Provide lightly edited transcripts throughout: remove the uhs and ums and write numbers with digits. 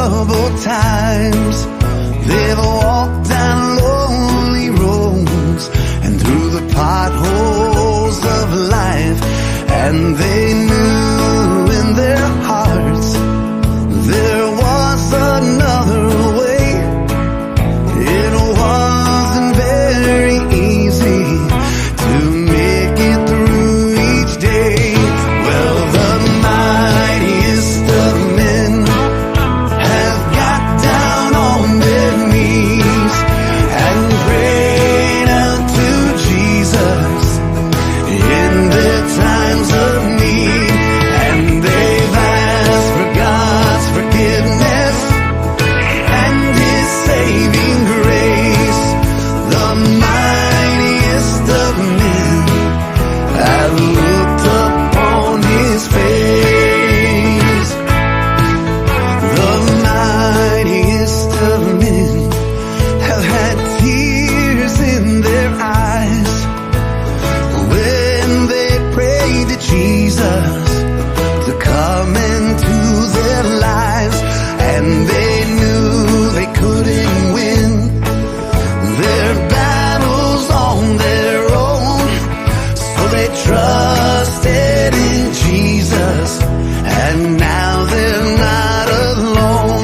troubled times. They've walked down lonely roads and through the potholes of life, and they knew in their hearts there was another way. It wasn't very easy to make it through each day. Well, the mightiest of men have got down on their knees and prayed out to Jesus in their times of need, and they've asked for God's forgiveness and His saving grace. The mightiest of men have looked upon His face. The mightiest of men have had tears in their eyes when they prayed to Jesus to come into their lives, and they knew they couldn't win their battles on their own, so they trusted in Jesus, and now they're not alone.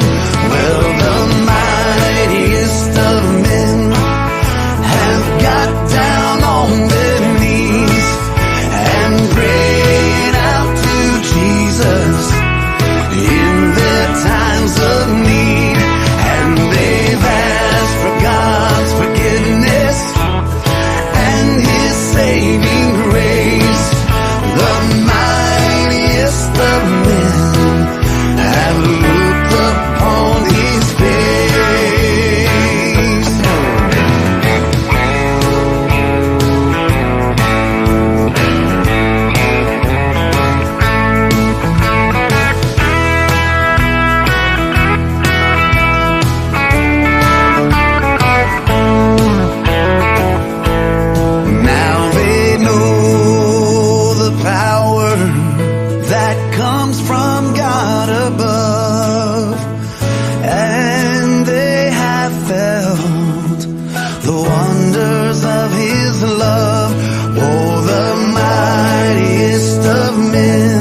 Well, the mightiest of men have got down on their knees and prayed out to Jesus in their times of need, and they've asked for God's forgiveness and His saving grace. The mightiest of men have looked upon His face. Now they know the power that comes from God above, and they have felt the wonders of His love. Oh, the mightiest of men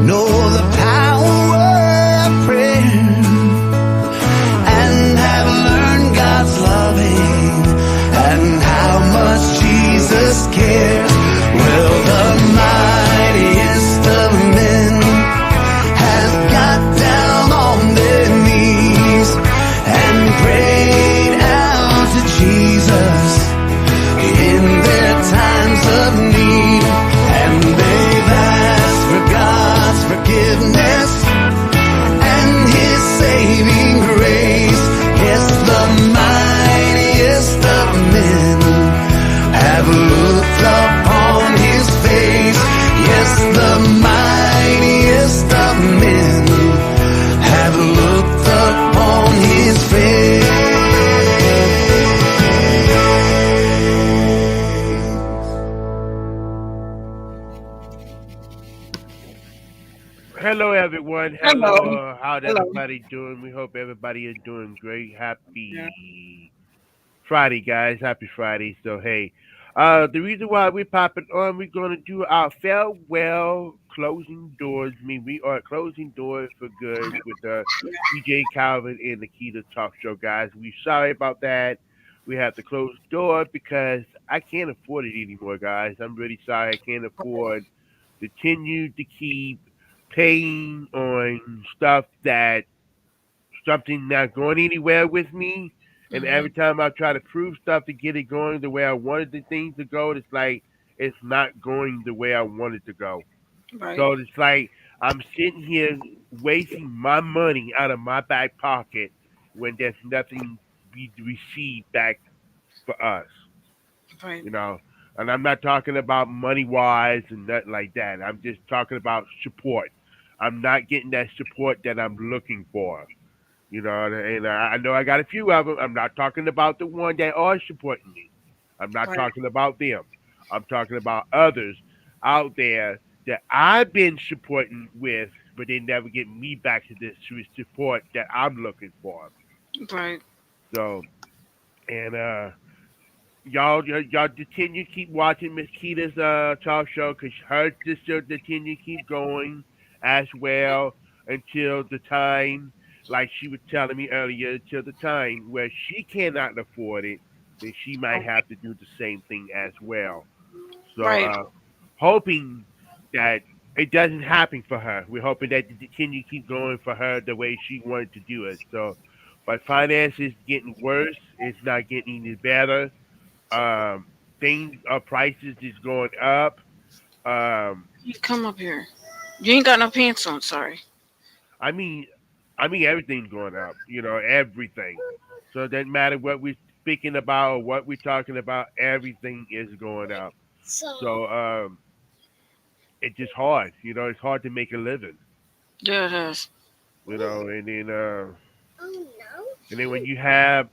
know the power of prayer and have learned God's loving and how much Jesus cares. Well, the mightiest of men has got down on their knees and prayed out to Jesus in their times of need, and they've asked for God's forgiveness and His saving grace. Yes, the mightiest of men have looked upon His face. Yes, the mightiest of men have looked upon His face. Hello, everyone. Hello. Hello. How's Hello. everybody doing? We hope everybody is doing great. Yeah. Happy Friday, guys. Happy Friday. So, hey, the reason why we're popping on, we're going to do our farewell closing doors. I mean, we are closing doors for good with DJ Calvin and the Key to Talk Show, guys. We're sorry about that. We have to close the door because I can't afford it anymore, guys. I'm really sorry. I can't afford to continue to keep paying on stuff that something not going anywhere with me. And every Mm-hmm. time I try to prove stuff to get it going the way I wanted the things to go, it's like it's not going the way I want it to go. Right. So it's like I'm sitting here wasting my money out of my back pocket when there's nothing be received back for us, Right. you know. And I'm not talking about money wise and nothing like that. I'm just talking about support. I'm not getting that support that I'm looking for. You know, and I know I got a few of them. I'm not talking about the one that are supporting me. I'm not Right. talking about them. I'm talking about others out there that I've been supporting with but they never get me back to this support that I'm looking for. Right. So, and y'all continue to keep watching Miss Keita's talk show because her sister continue to keep going as well until the time, like she was telling me earlier, until the time where she cannot afford it, then she might have to do the same thing as well. So, Right. hoping that it doesn't happen for her. We're hoping that it continue to keep going for her the way she wanted to do it. So, but finances getting worse. It's not getting any better. Um, things prices is going up. Um, You come up here. You ain't got no pants on. Sorry. I mean, everything's going up. Everything. So it doesn't matter what we're speaking about or what we're talking about. Everything is going up. So it's just hard. It's hard to make a living. Yeah, it is. And then when you have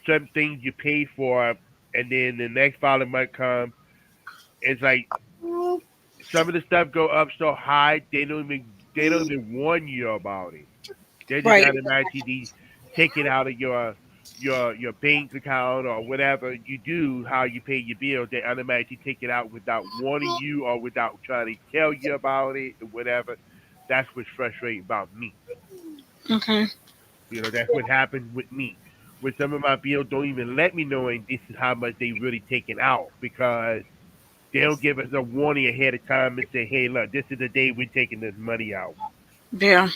some things you pay for, and then the next following month come, it's like some of the stuff go up so high they don't even warn you about it. They just Right. automatically take it out of your bank account or whatever you do, how you pay your bills. They automatically take it out without warning you or without trying to tell you about it or whatever. That's what's frustrating about me. Okay. That's what happened with me. With some of my bills, don't even let me know, and this is how much they really taking out because they don't give us a warning ahead of time and say, "Hey, look, this is the day we're taking this money out." Yeah.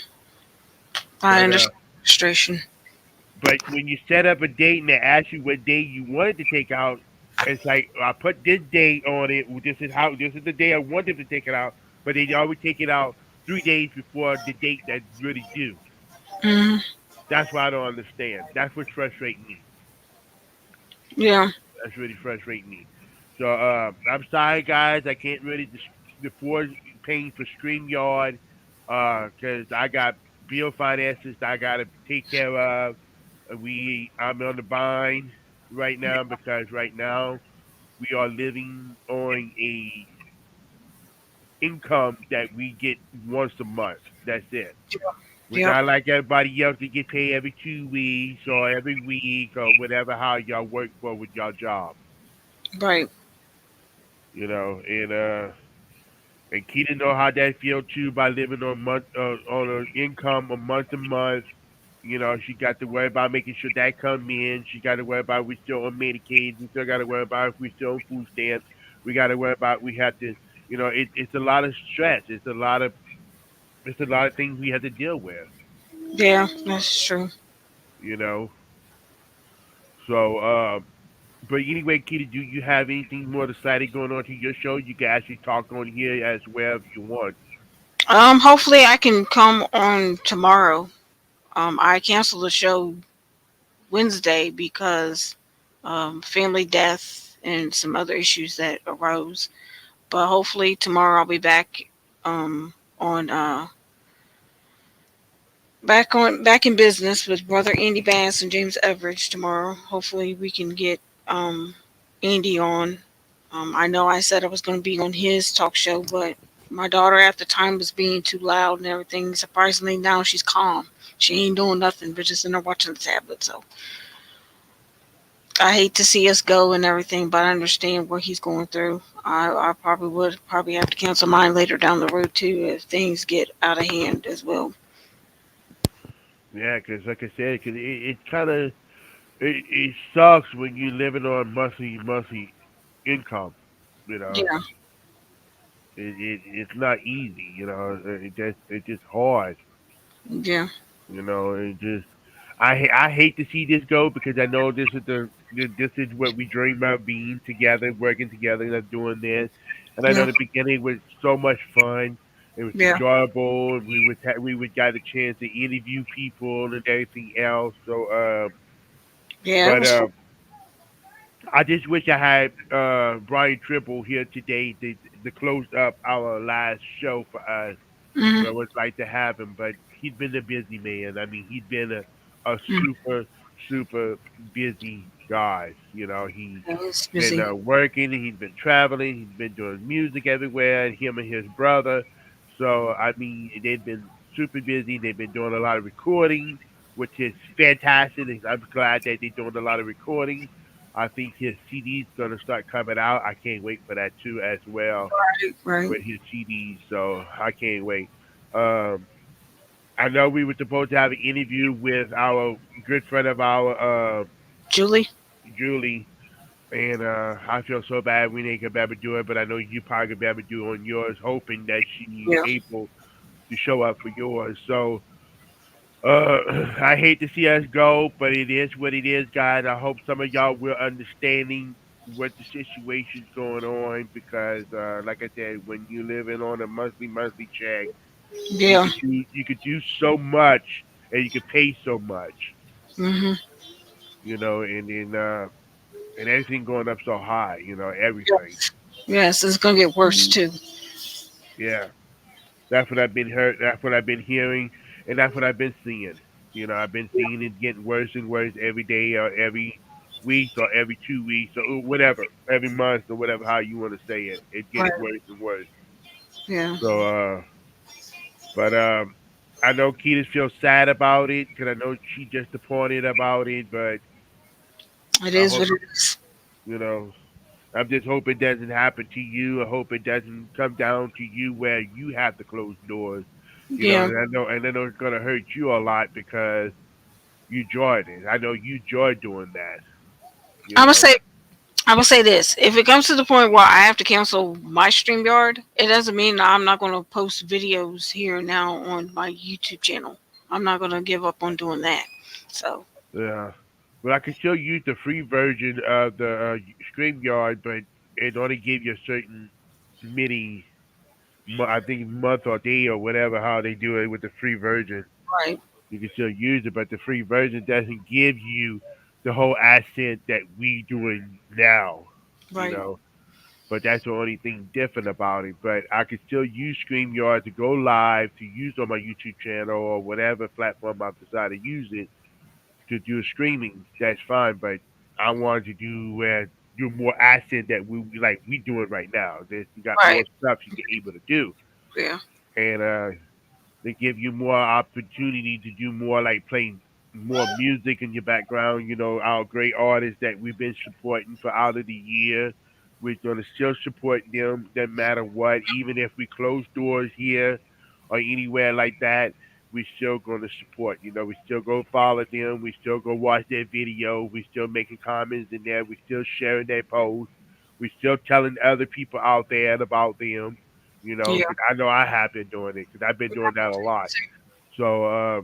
I But understand frustration. when you set up a date and they ask you what day you wanted to take out, it's like I put this date on it. This is the day I want them to take it out, but they always take it out 3 days before the date that's really due. Hmm. That's why I don't understand. That's what's frustrating me. Yeah. That's really frustrating me. So I'm sorry, guys. I can't really afford paying for StreamYard because I got bill finances that I got to take care of. I'm on the bind right now because right now we are living on a income that we get once a month. That's it. We're Yep. not like everybody else that get paid every 2 weeks or every week or whatever how y'all work for with y'all job. Right. And Keita know how that feel too by living on an income a month to month. She got to worry about making sure that come in. She got to worry about we still on Medicaid. We still got to worry about if we still on food stamps. We got to worry about we have to. It's a lot of stress. It's a lot of things we have to deal with. Yeah, that's true. You know. So, but anyway, Keita, do you have anything more exciting going on to your show? You can actually talk on here as well if you want. Hopefully I can come on tomorrow. I canceled the show Wednesday because family death and some other issues that arose. But hopefully tomorrow I'll be on back in business with brother Andy Bass and James Everidge tomorrow. Hopefully we can get Andy on. I know I said I was going to be on his talk show, but my daughter at the time was being too loud and everything. Surprisingly, now she's calm. She ain't doing nothing but just in there watching the tablet. So I hate to see us go and everything, but I understand what he's going through. I probably would probably have to cancel mine later down the road too if things get out of hand as well. Yeah, because like I said, cause it kind of it sucks when you living on monthly income. You know, Yeah, it's not easy. It's just hard. yeah, It just I hate to see this go because I know this is what we dream about being together, working together, and doing this. And I know yeah, the beginning was so much fun. It was yeah, enjoyable. We would got a chance to interview people and everything else. So, yeah. It but was fun. I just wish I had Brian Triple here today to close up our last show for us. Hmm. I would like to have him, but he's been a busy man. I mean, he's been a Hmm. super busy guy. He's Yeah, it's been busy. working, he's been traveling, he's been doing music everywhere, and him and his brother. So I mean, they've been super busy. They've been doing a lot of recording, which is fantastic. I'm glad that they're doing a lot of recording. I think his CD's gonna start coming out. I can't wait for that too as well Right. with his CDs. So I can't wait. Um, I know we were supposed to have an interview with our good friend of our Julie. Julie, and I feel so bad we ain't gonna be able to do it, but I know you probably gonna be able to do it on yours, hoping that she Yeah. able to show up for yours. So I hate to see us go, but it is what it is, guys. I hope some of y'all will understanding what the situation's going on because, like I said, when you living on a monthly check, Yeah. you could do so much and you could pay so much, Mhm. and everything going up so high, everything. Yes. Yes, it's gonna get worse too. Yeah, that's what I've been heard. That's what I've been hearing, and that's what I've been seeing. I've been seeing it getting worse and worse every day, or every week, or every 2 weeks, or whatever, every month, or whatever how you want to say it. It's Right. getting worse and worse. Yeah. So, but I know Keita feels sad about it because I know she just disappointed about it. But It I is hope what it is. you know. I'm just hoping it doesn't happen to you. I hope it doesn't come down to you where you have to close doors. Yeah. And I know it's gonna hurt you a lot because you enjoyed it. I know you enjoy doing that. You I would know. say I would say this. If it comes to the point where I have to cancel my StreamYard, it doesn't mean that I'm not gonna post videos here and now on my YouTube channel. I'm not gonna give up on doing that. So Yeah. But I can still use the free version of the StreamYard, but it only give you a certain mini, I think month or day or whatever how they do it with the free version. right, You can still use it, but the free version doesn't give you the whole accent that we doing now, you right, know. But that's the only thing different about it. But I can still use StreamYard to go live, to use on my YouTube channel or whatever platform I decide to use it to do streaming. That's fine, but I wanted to do more accent that we like we doing right now. There's you got more right. stuff you can able to do, Yeah, and they give you more opportunity to do more like playing more music in your background. Our great artists that we've been supporting for out of the year. We're gonna still support them no matter what, even if we close doors here or anywhere like that. We still gonna support. We still go follow them. We still go watch their video. We still making comments in there. We still sharing their posts. We still telling other people out there about them. yeah. 'Cause I know I have been doing it because I've been doing that a lot. So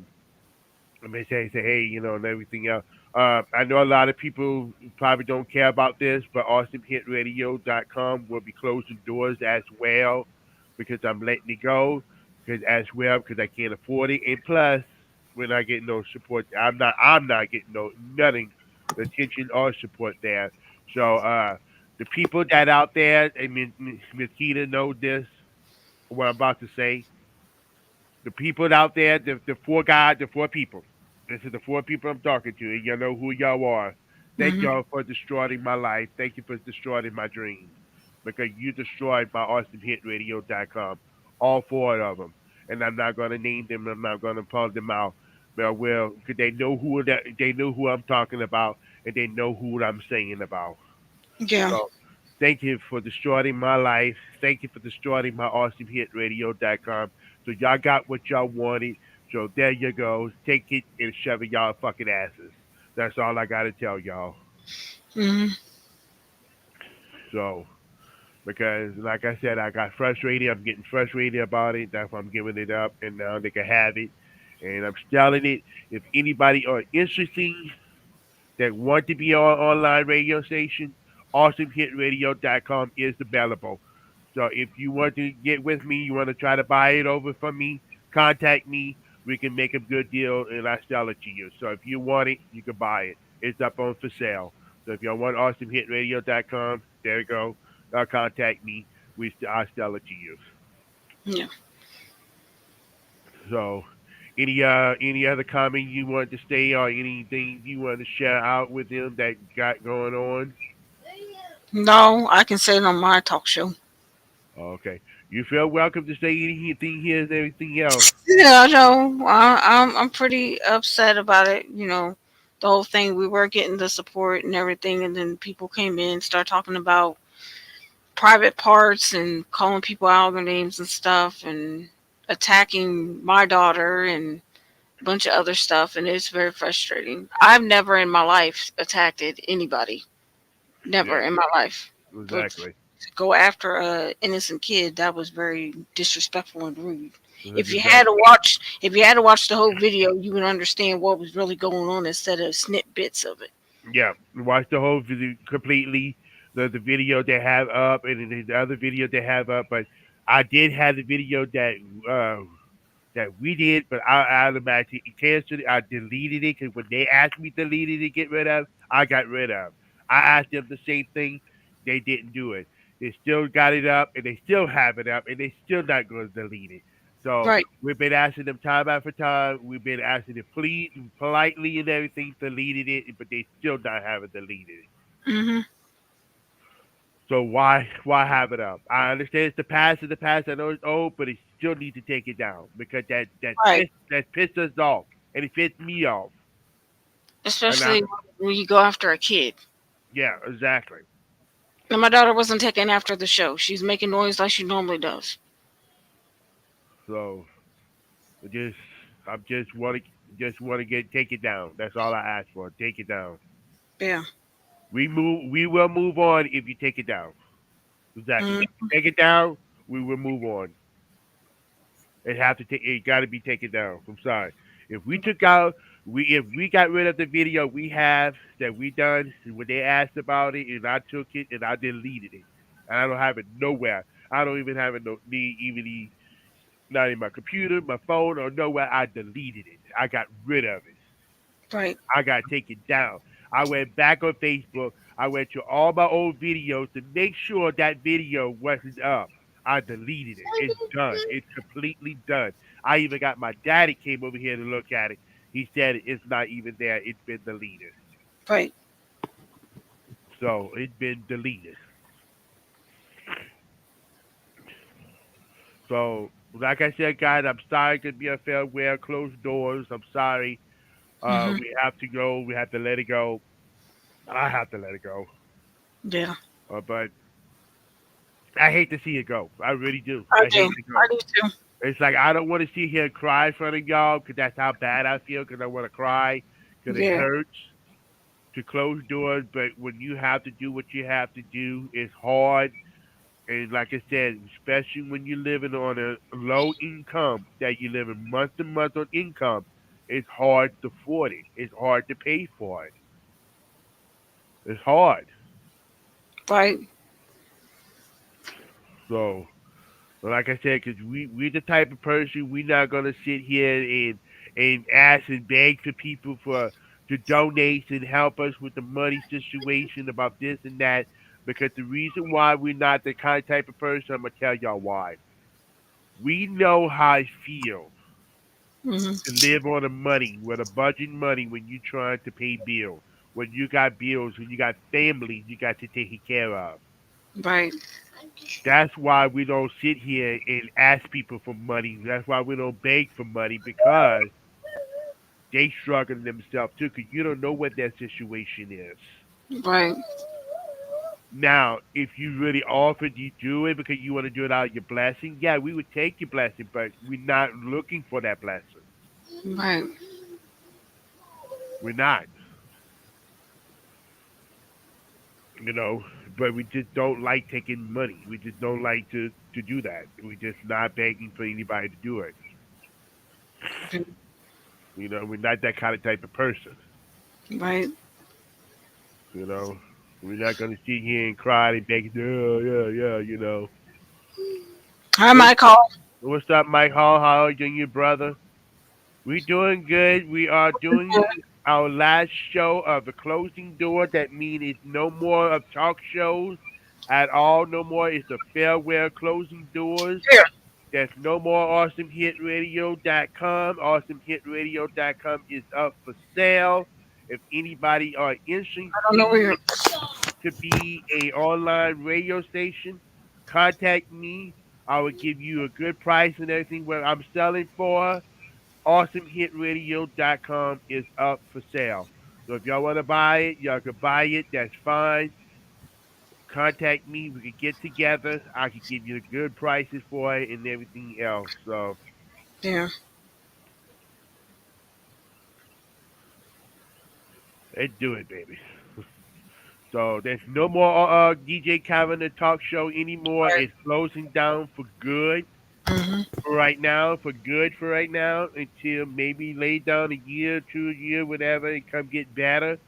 I may say, hey, and everything else. I know a lot of people probably don't care about this, but AwesomeHitRadio.com will be closing doors as well because I'm letting it go because as well because I can't afford it, and plus we're not getting no support. I'm not getting no nothing, attention or support there. So the people that out there, I mean, Miss Keita know this what I'm about to say. The people out there, the four guys, the four people. This is the four people I'm talking to, and you know who y'all are. Thank Hmm. y'all for destroying my life. Thank you for destroying my dreams. Because you destroyed my AwesomeHitRadio.com. All four of them. And I'm not gonna name them, I'm not gonna call them out. But I will, because they know who I'm talking about and they know who I'm saying about. Yeah. So thank you for destroying my life. Thank you for destroying my AwesomeHitRadio.com. So y'all got what y'all wanted. So there you go. Take it and shove it y'all fucking asses. That's all I gotta tell y'all. Hmm. So because like I said, I got frustrated. I'm getting frustrated about it. That's why I'm giving it up and now they can have it. And I'm selling it. If anybody are interested that want to be on online radio station, awesomehitradio.com is available. So if you want to get with me, you want to try to buy it over from me, contact me. We can make a good deal and I sell it to you. So if you want it, you can buy it. It's up on for sale. So if y'all want awesomehitradio.com, there you go. Contact me. I sell it to you. Yeah. So any other comment you want to say or anything you want to share out with them that got going on? No, I can say it on my talk show. Okay. You feel welcome to say anything here and everything else. Yeah, no, I'm pretty upset about it. The whole thing. We were getting the support and everything, and then people came in, start talking about private parts and calling people out their names and stuff, and attacking my daughter and a bunch of other stuff, and it's very frustrating. I've never in my life attacked anybody. Never Yeah, in my life. But exactly. to go after a innocent kid, that was very disrespectful and rude. That's exactly. If you had to watch the whole video, you would understand what was really going on instead of snippets of it. Yeah, watch the whole video completely. The video they have up and then the other video they have up, but I did have the video uh that we did, but I automatically canceled it. I deleted it because when they asked me to delete it to get rid of, I got rid of. I asked them the same thing. They didn't do it. They still got it up and they still have it up and they still not going to delete it. So Right. we've been asking them time after time. We've been asking them please, politely and everything, deleted it, but they still not have it deleted. Mhm. So why have it up? I understand it's the past is the past. I know it's old, but it still needs to take it down because Right. that pissed us off and it pissed me off. And I Especially when you go after a kid. yeah, exactly. And my daughter wasn't taken after the show. She's making noise like she normally does. So just I'm just want to get take it down. That's all I ask for. Take it down. Yeah. We will move on if you take it down. Exactly. Mm, If you take it down, we will move on. It got to be taken down. I'm sorry. If we took out we if we got rid of the video we have that we done when they asked about it and I took it and I deleted it and I don't have it nowhere. I don't even have it no need even not in my computer, my phone, or nowhere. I deleted it. I got rid of it. right. I got to take it down. I went back on Facebook. I went to all my old videos to make sure that video wasn't up. I deleted it. It's done. It's completely done. I even got my daddy came over here to look at it. He said it's not even there. It's been deleted. Right. So it's been deleted. So like I said, guys, I'm sorry to be unfair. Wear closed doors. I'm sorry. Mhm. We have to go. We have to let it go. I have to let it go. Yeah. But I hate to see it go. I really do. I I do. hate to I go. do too. It's like I don't want to sit here and cry in front of y'all because that's how bad I feel. Because I want to cry because it Yeah. hurts to close doors. But when you have to do what you have to do, it's hard. And like I said, especially when you're living on a low income, that you live in month to month on income, it's hard to afford it. It's hard to pay for it. It's hard. Right. So like I said, because we the type of person we not gonna sit here and ask and beg for people for to donate and help us with the money situation about this and that. Because the reason why we're not the kind of type of person, I'm gonna tell y'all why. We know how it feels Mhm. to live on a money with a budget money when you trying to pay bills, when you got bills, when you got families you got to take care of. Right. That's why we don't sit here and ask people for money. That's why we don't beg for money because they struggling themselves too. Because you don't know what their situation is. Right. Now, if you really offered, you do it because you want to do it out of your blessing. Yeah, we would take your blessing, but we're not looking for that blessing. Right. We're not, you know. But we just don't like taking money. We just don't like to do that. We're just not begging for anybody to do it. We're not that kind of type of person. Right. You know, we're not gonna sit here and cry and beg. Yeah, yeah, yeah. Hi, What's Michael. what's up, Mike Hall? How are you doing, your brother? We doing good. We are doing our last show of the closing door. That means it's no more of talk shows at all. No more. It's the farewell closing doors. Here. There's no more awesomehitradio.com. Awesomehitradio.com is up for sale. If anybody are interested I don't know where you're. to be a online radio station, contact me. I will give you a good price and everything. What I'm selling for awesomehitradio.com is up for sale. So if y'all want to buy it, y'all can buy it. That's fine. Contact me. We could get together. I could give you the good prices for it and everything else. So Yeah. let's do it, baby. So there's no more DJ Calvin the talk show anymore. Right. It's closing down for good Hmm. for right now. For good for right now until maybe lay down a year, 2 year, whatever, and come get better.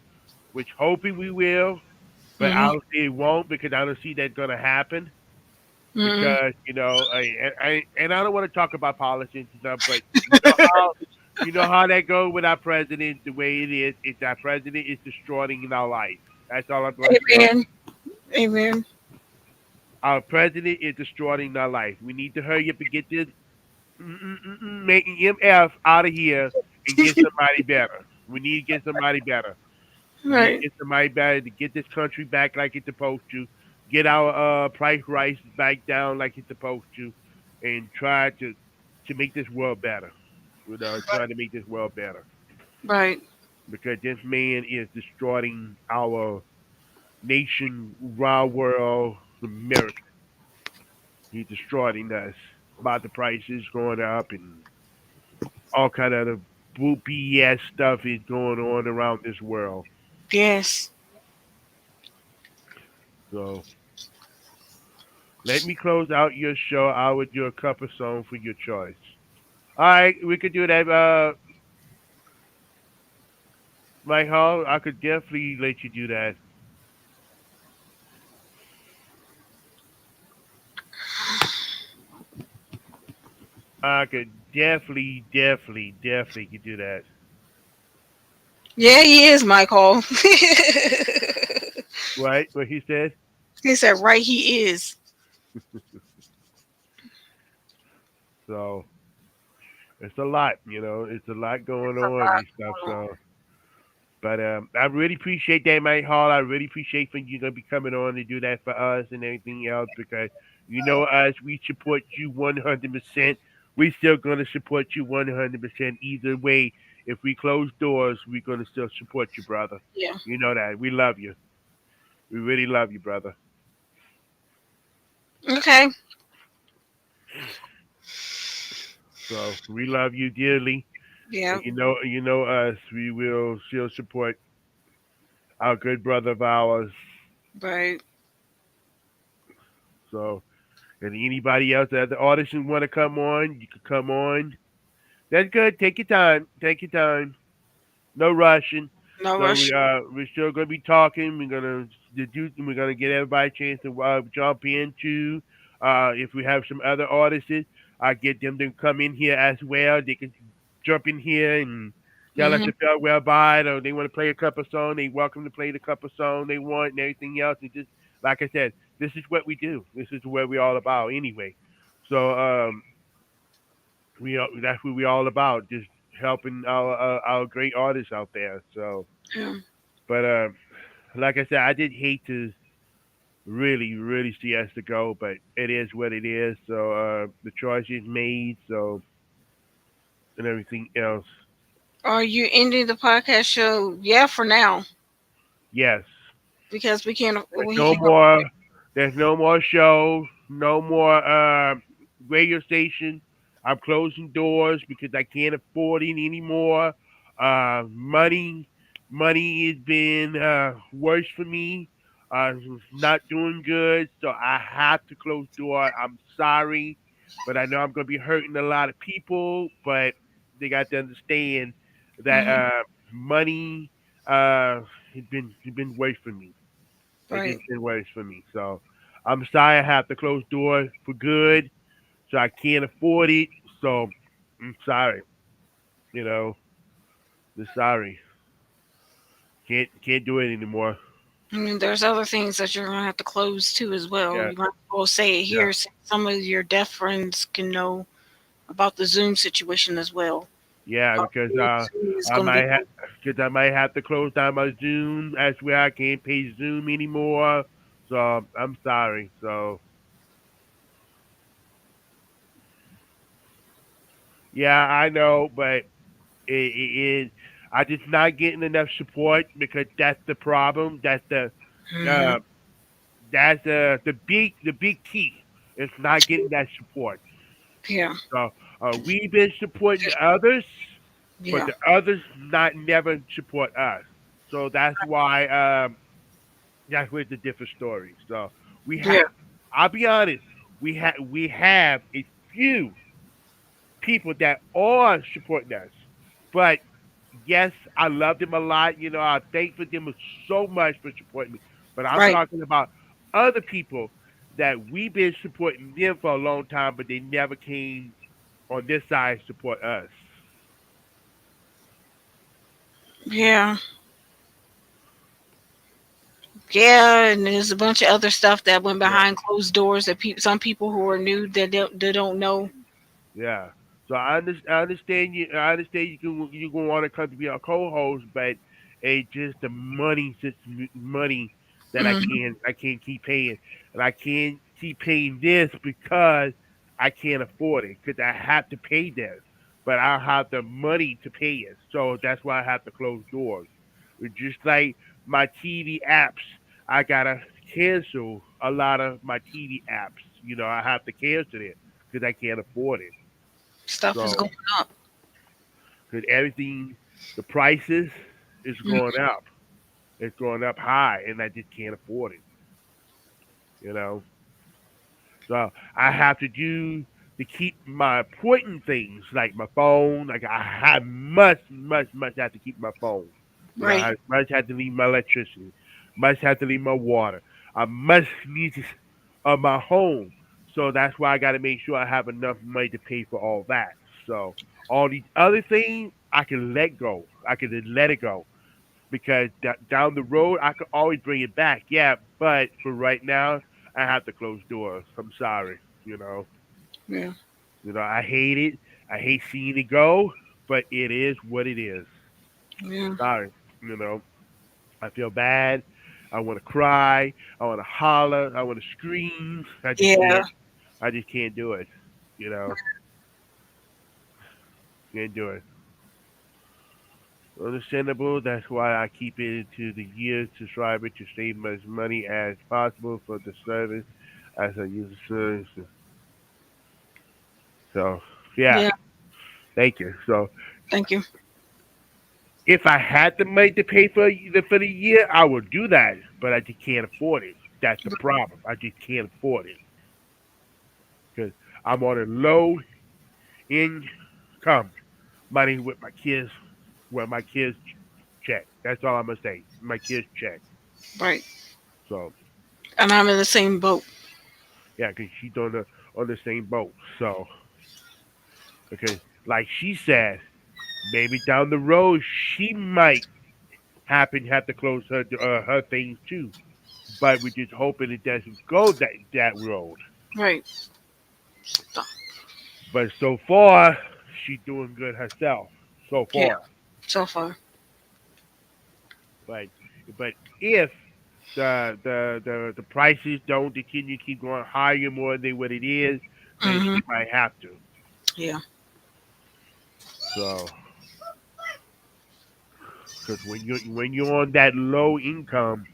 Which hoping we will, but I Hmm. don't see it won't because I don't see that gonna happen. Hmm. Because and I don't want to talk about politics and stuff, but you know how that goes with our president. The way it is, it's our president is destroying our life. That's all I'm going to say. Amen. Amen. Our president is destroying our life. We need to hurry up and get this making MF out of here and get somebody better. We need to get somebody better. We need Right. to get somebody better to get this country back like it's supposed to. Get our price rights back down like it's supposed to, and try to make this world better. You know, trying to make this world better Right. because this man is destroying our nation, our world, America. He's destroying us. About the prices going up and all kind of other BS stuff is going on around this world. Yes. So let me close out your show out with your cup of song for your choice. All right, we could do that. Mike Hall, I could definitely let you do that. I could definitely could do that. Yeah, he is, Michael. Right? What he said. He said, right, he is. So it's a lot, you know. It's a lot going It's a on lot and stuff. going on. So, but I really appreciate that, Mike Hall. I really appreciate for you gonna be coming on to do that for us and everything else because you know us. We support you 100%. We still gonna support you 100% either way. If we close doors, we're gonna still support you, brother. Yeah. You know that. We love you. We really love you, brother. Okay. So we love you dearly, and Yeah. you know us. We will still support our good brother of ours. Right. So, and anybody else that the audition want to come on, you can come on. That's good. Take your time. Take your time. No rushing. No So rush. we're still gonna be talking. We're gonna get everybody a chance to jump into. If we have some other artists, I get them to come in here as well. They can jump in here and tell us Hmm. if they're well by it or they want to play a couple song. They welcome to play the couple song they want and everything else. And just like I said, this is what we do. This is what we're all about anyway. So that's what we're all about. Just helping our great artists out there. So, Yeah. but like I said, I did hate to really see us to go, but it is what it is. So the choice is made. So and everything else. Are you ending the podcast show? Yeah, for now, Yes. because we can't. There's We no can. more. There's no more show. No more radio station. I'm closing doors because I can't afford it anymore. Money, money has been worse for me. Not doing good, so I have to close door. I'm sorry, but I know I'm gonna be hurting a lot of people. But they got to understand that Hmm. money has been worse for me. It Right. just been worse for me. So I'm sorry I have to close doors for good. So I can't afford it. So I'm sorry. You know, just sorry. Can't do it anymore. I mean, there's other things that you're gonna have to close too as well. Yeah, You might as well say it yeah, here, so some of your deaf friends can know about the Zoom situation as well. yeah. Because Zoom is I gonna be. might have because I might have to close down my Zoom. That's where I can't pay Zoom anymore. So I'm sorry. So Yeah, I know, but it I just not getting enough support because that's the problem. Hmm. Uh, that's the big key. It's not getting that support. Yeah. So we've been supporting others, but Yeah. the others not never support us. So that's where the different story. So we Yeah. have. I'll be honest. We have a few people that are supporting us, but yes, I love them a lot. I thank for them so much for supporting me. But I'm Right. talking about other people that we've been supporting them for a long time, but they never came on this side to support us. Yeah. Yeah, and there's a bunch of other stuff that went Yeah. behind closed doors that some people who are new that they don't know. Yeah. So I understand you. I understand you gonna want to come to be a co-host, but it's just the money, just money that I Hmm. can't keep paying, and I can't keep paying this because I can't afford it because I have to pay this, but I don't have the money to pay it, so that's why I have to close doors. It's just like my TV apps, I gotta cancel a lot of my TV apps. I have to cancel it because I can't afford it. Stuff is So, going up. because everything, the prices is going Mhm. up. It's going up high, and I just can't afford it. You know. So I have to do to keep my important things like my phone. Like I have much have to keep my phone. Right. I must have to leave my electricity. Must have to leave my water. I must need to my home. So that's why I got to make sure I have enough money to pay for all that. So all these other things I can let go. I can just let it go because down the road I could always bring it back. Yeah, but for right now I have to close doors. I'm sorry. You know. Yeah. I hate it. I hate seeing it go, but it is what it is. Yeah. Sorry. You know. I feel bad. I want to cry. I want to holler. I want to scream. I just Yeah. can't. I just can't do it. You know. Can't do it. Understandable. That's why I keep it into the years to strive to save as much money as possible for the service as I use the service. So yeah, Yeah. thank you. So Thank you. if I had the money to pay for the year, I would do that, but I just can't afford it. That's the problem. I just can't afford it because I'm on a low income money with my kids, with my kids check. That's all I'm gonna say. My kids check. Right. So And I'm in the same boat. yeah, because she's on the same boat. So because like she said, maybe down the road she might happen have to close her things too. But we're just hoping it doesn't go that road. Right. Stop. But so far, she's doing good herself. So Yeah. far, So far. but but if the prices don't continue to keep going higher more than what it is, then Hmm. she might have to. Yeah. So, because when you're on that low income,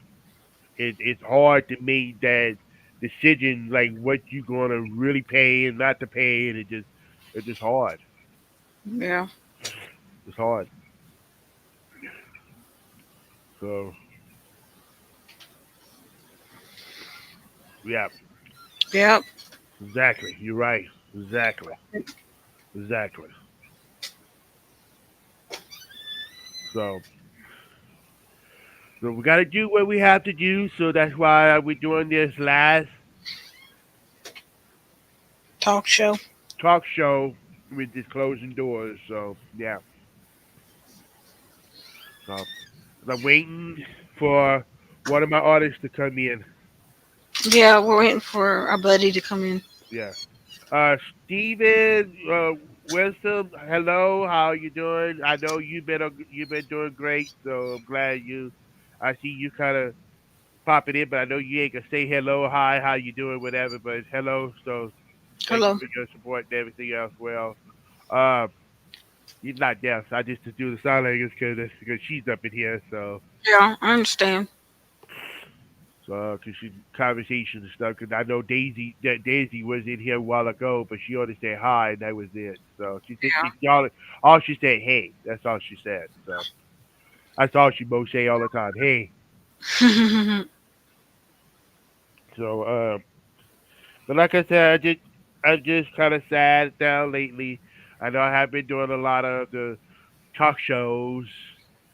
it's hard to make that decision like what you're gonna really pay and not to pay, and it's just hard. Yeah. It's hard. So yeah, Yep. exactly. You're right. Exactly. Exactly. So we got to do what we have to do. So that's why we're doing this last Talk show. talk show with this closing doors. So yeah. So I'm waiting for one of my artists to come in. Yeah, we're waiting for our buddy to come in. Yeah. Steven, Wisdom, hello. How you doing? I know you've been doing great. So I'm glad you. I see you kind of popping in, but I know you ain't gonna say hello, hi, how you doing, whatever. But hello. So thank you Hello. for your support and everything else. Well, Uh, he's not deaf. So I just to do the sign language because she's up in here. Yeah, I understand. Cause she conversation and stuff. Cause I know Daisy was in here a while ago, but she only said hi and that was it. So she said all she said hey. That's all she said. So that's all she both say all the time. Hey. Yeah. So but like I said, I just kind of sad down lately. I know I have been doing a lot of the talk shows,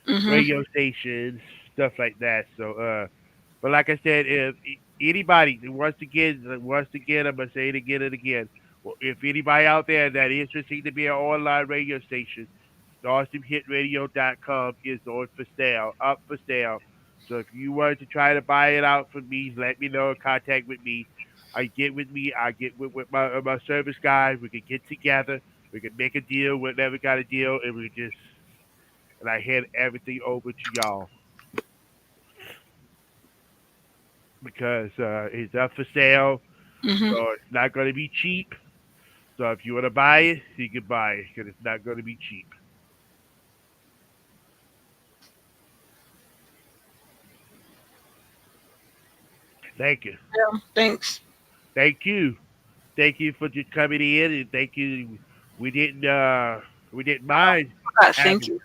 Mhm. radio stations, stuff like that. But like I said, if anybody that wants to get, I'm gonna say it again and again. Well, if anybody out there that is interested to be an online radio station, StarStreamHitRadio.com is on for sale, up for sale. So if you wanted to try to buy it out from me, let me know. Contact with me. I get with me. I get with my service guys. We can get together. We can make a deal. Whatever got a deal, and we just and I hand everything over to y'all because it's up for sale. Mhm. So it's not going to be cheap. So if you want to buy it, you can buy it because it's not going to be cheap. Thank you. Yeah. Thanks. Thank you. Thank you for just coming in and thank you. We didn't uh we didn't mind Thank having you.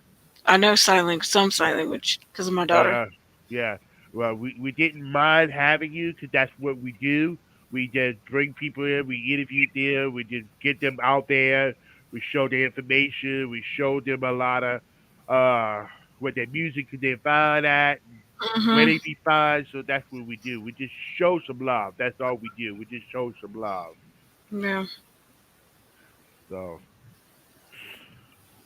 I know sign language because of my uh, daughter. uh yeah. Well, we didn't mind having you because that's what we do. We just bring people in, we interview them, we just get them out there, we show the information, we show them a lot of what their music could they find at, where Mhm. they be found. So that's what we do. We just show some love. That's all we do. We just show some love. Yeah. So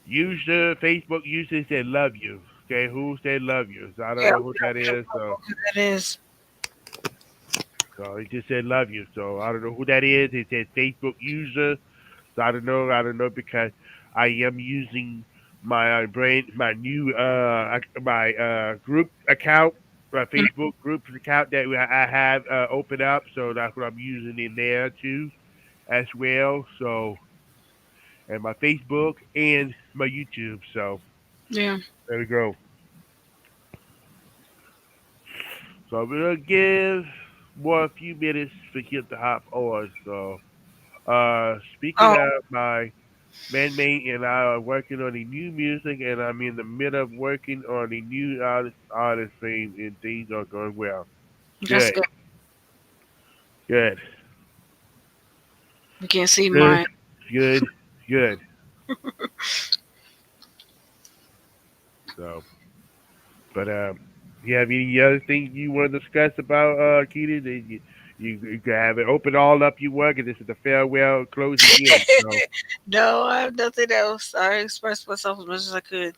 use the Facebook users that love you. Okay, who said love you? So I don't Yeah. know who that We don't is. know who that is. So he just said love you. So I don't know who that is. It said Facebook user. So I don't know. I don't know because I am using my new my group account, my Facebook group account that I have opened up. So that's what I'm using in there too, as well. So and my Facebook and my YouTube. So Yeah. there we go. So I'm gonna give more a few minutes for him to hop on. So speaking Oh, of my bandmate and I are working on the new music and I'm in the middle of working on the new artist theme and things are going well. that's Good, good. good, We can't see good, mine. good, good. So but you have any other things you want to discuss about Keita? That you can have it open all up you want, and this is the farewell closing in. So No, I have nothing else. I expressed myself as much as I could.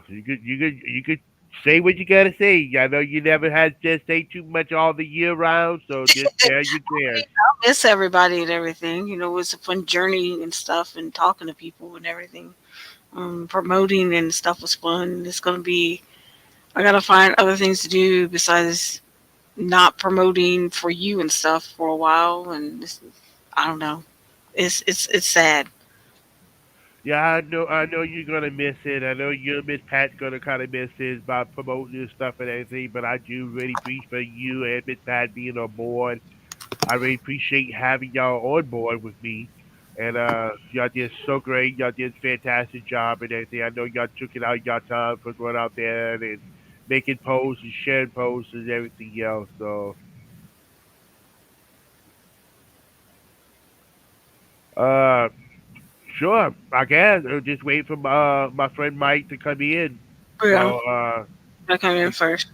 you could say what you gotta say. I know you never had to say too much all the year round, so just tell your chance. I miss everybody and everything. It's a fun journey and stuff, and talking to people and everything. Promoting and stuff was fun. It's gonna be. I gotta find other things to do besides not promoting for you and stuff for a while, and I don't know. It's sad. Yeah, I know you're gonna miss it. I know you and Miss Pat's gonna kind of miss it by promoting this stuff and everything. But I do really appreciate you and Miss Pat being on board. I really appreciate having y'all on board with me. And y'all did so great. Y'all did a fantastic job and everything. I know y'all took it out y'all time for going out there and making posts and sharing posts and everything else. So uh sure, I guess. Just wait for my friend Mike to come in. Yeah, So I come in first.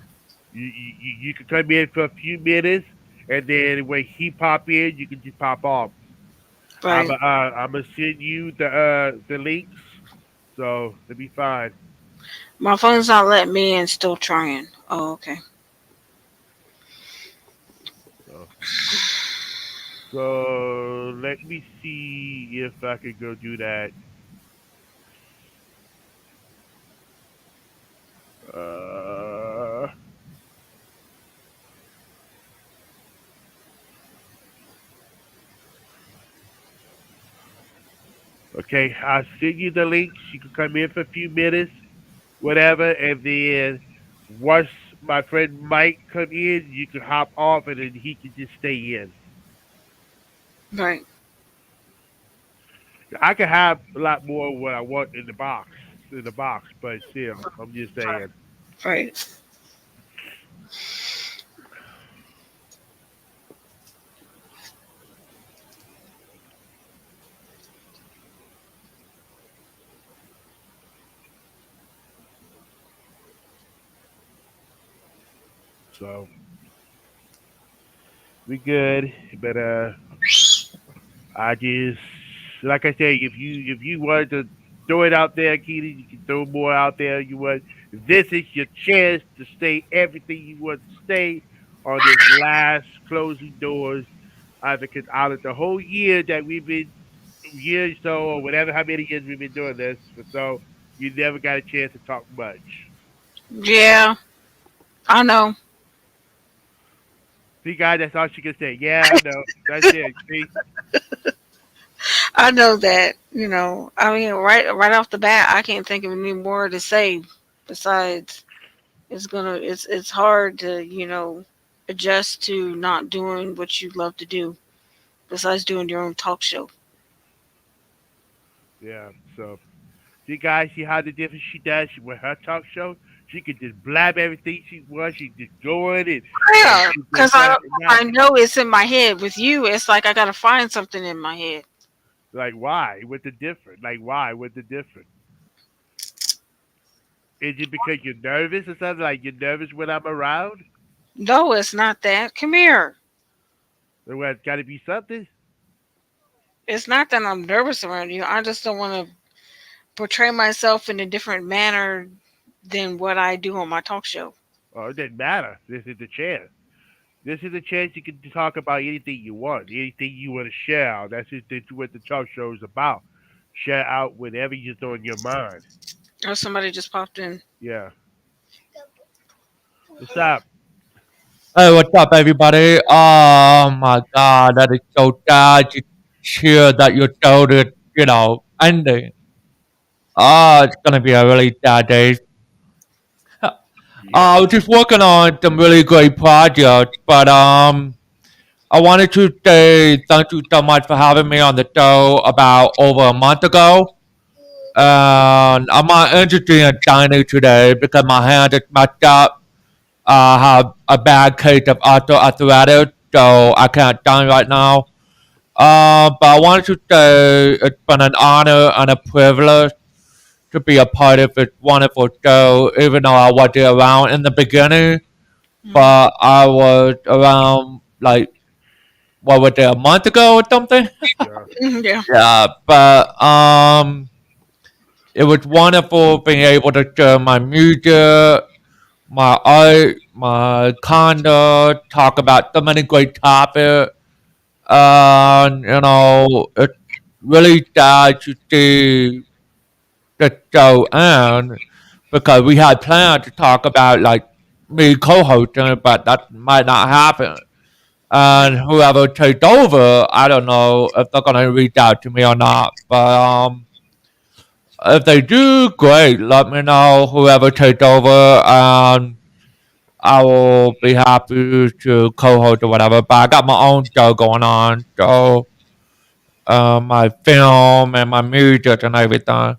you can come in for a few minutes and then when he pop in you can just pop off. Right. I'm gonna send you the links, so it'll be fine. My phone's not letting me in. Still trying. Oh, okay. So, so let me see if I can go do that. Uh, Okay, I'll send you the links. You can come in for a few minutes, whatever, and then once my friend Mike come in, you can hop off and then he can just stay in. Right. I can have a lot more of what I want in the box, but still, I'm just saying. Right. So we good, but I just like I say, if you wanted to throw it out there, Keely, you can throw more out there. You want this is your chance to say everything you want to say on this last closing doors. Because out of the whole year that we've been years so or whatever how many years we've been doing this for so you never got a chance to talk much. Yeah, I know. See guys, that's all she can say. Yeah, I know. That's it. See? I know that. I mean, right off the bat, I can't think of any more to say. Besides, it's hard to adjust to not doing what you love to do. Besides doing your own talk show. Yeah. So see, guys, see how the difference she does with her talk show? She could just blab everything she wants. She just go in and Yeah, she because just I not know it's in my head. With you, it's like I gotta find something in my head. like why? What's the difference? Like why? What's the difference? Is it because you're nervous or something? Like you're nervous when I'm around? No, it's not that. Come here. Or what? It's got to be something. It's not that I'm nervous around you. I just don't want to portray myself in a different manner than what I do on my talk show. Oh, it doesn't matter. This is the chance. This is a chance you can talk about anything you want, anything you want to share out. That's just what the talk show is about. Share out whatever is on your mind. Oh, somebody just popped in. Yeah. What's up? Hey, what's up, everybody? Oh my God, that is so sad to hear that you told it, ending. Oh, it's gonna be a really sad day. Yeah. We're just working on some really great projects, but I wanted to say thank you so much for having me on the show about over a month ago. And I'm not interested in dining today because my hand is messed up. I have a bad case of osteoarthritis, so I can't dine right now. But I wanted to say it's been an honor and a privilege to be a part of this wonderful show, even though I wasn't around in the beginning. Hmm. But I was around, like, what was it, a month ago or something? Yeah. Yeah. Yeah, but it was wonderful being able to share my music, my art, my conduct, talk about so many great topics. It's really sad to see the show end because we had planned to talk about like me co-hosting, but that might not happen. And whoever takes over, I don't know if they're gonna reach out to me or not. But if they do, great. Let me know whoever takes over, and I will be happy to co-host or whatever. But I got my own show going on, so my film and my music and everything.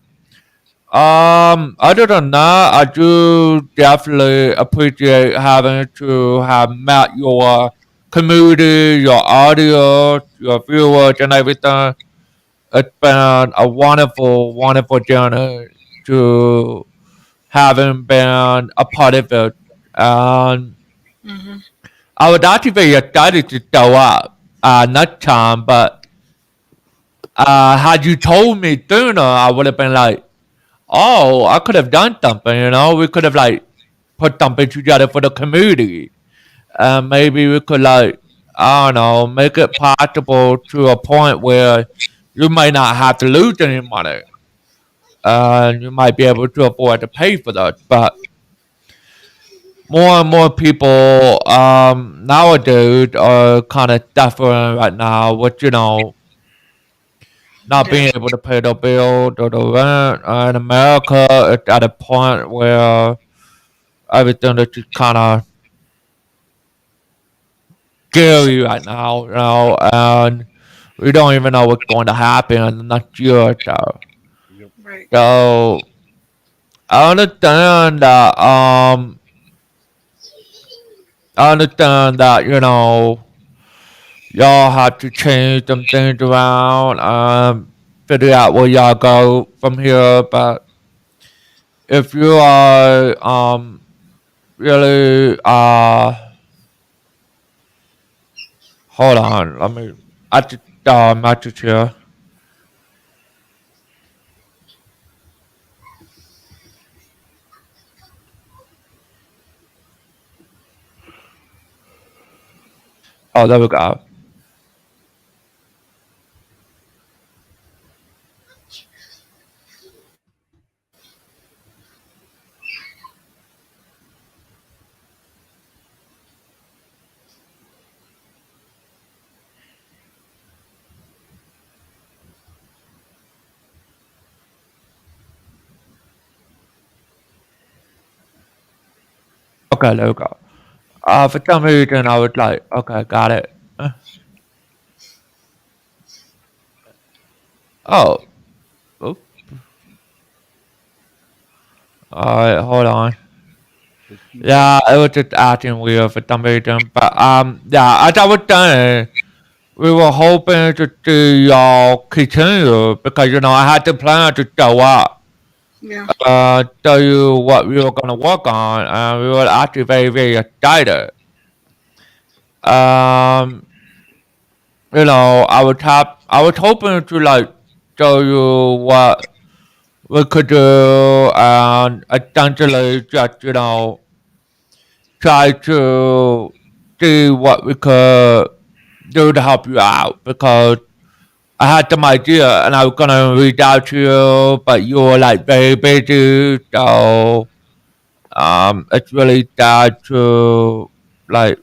Other than that, I do definitely appreciate having to have met your community, your audience, your viewers, and everything. It's been a wonderful, wonderful journey to having been a part of it. And Hmm. I would actually be excited to show up next time, but had you told me sooner, I would have been like, oh, I could have done something. We could have like put something together for the community. Maybe we could like, I don't know, make it possible to a point where you might not have to lose any money. And you might be able to afford to pay for that. But more and more people nowadays are kind of suffering right now, which not Yeah. being able to pay the bill or the rent. In America, it's at a point where everything is just kind of scary right now, and we don't even know what's going to happen in the next year or so. Yep. Right. So I understand that. I understand that y'all have to change some things around, figure out where y'all go from here. But if you are really hold on, let me I just message here. Oh, there we go. Okay, there we go. For some reason, I was like, okay, got it. Oh, oop. All right, hold on. The keyboard. Yeah, it was just acting weird for some reason. But yeah, as I was saying, we were hoping to see y'all continue because I had the plan to show up, Yeah. tell you what we were gonna work on, and we were actually very very excited. Um, I was hoping to like show you what we could do and essentially just try to see what we could do to help you out because I had some idea and I was gonna reach out to you, but you were like very busy, so it's really sad to like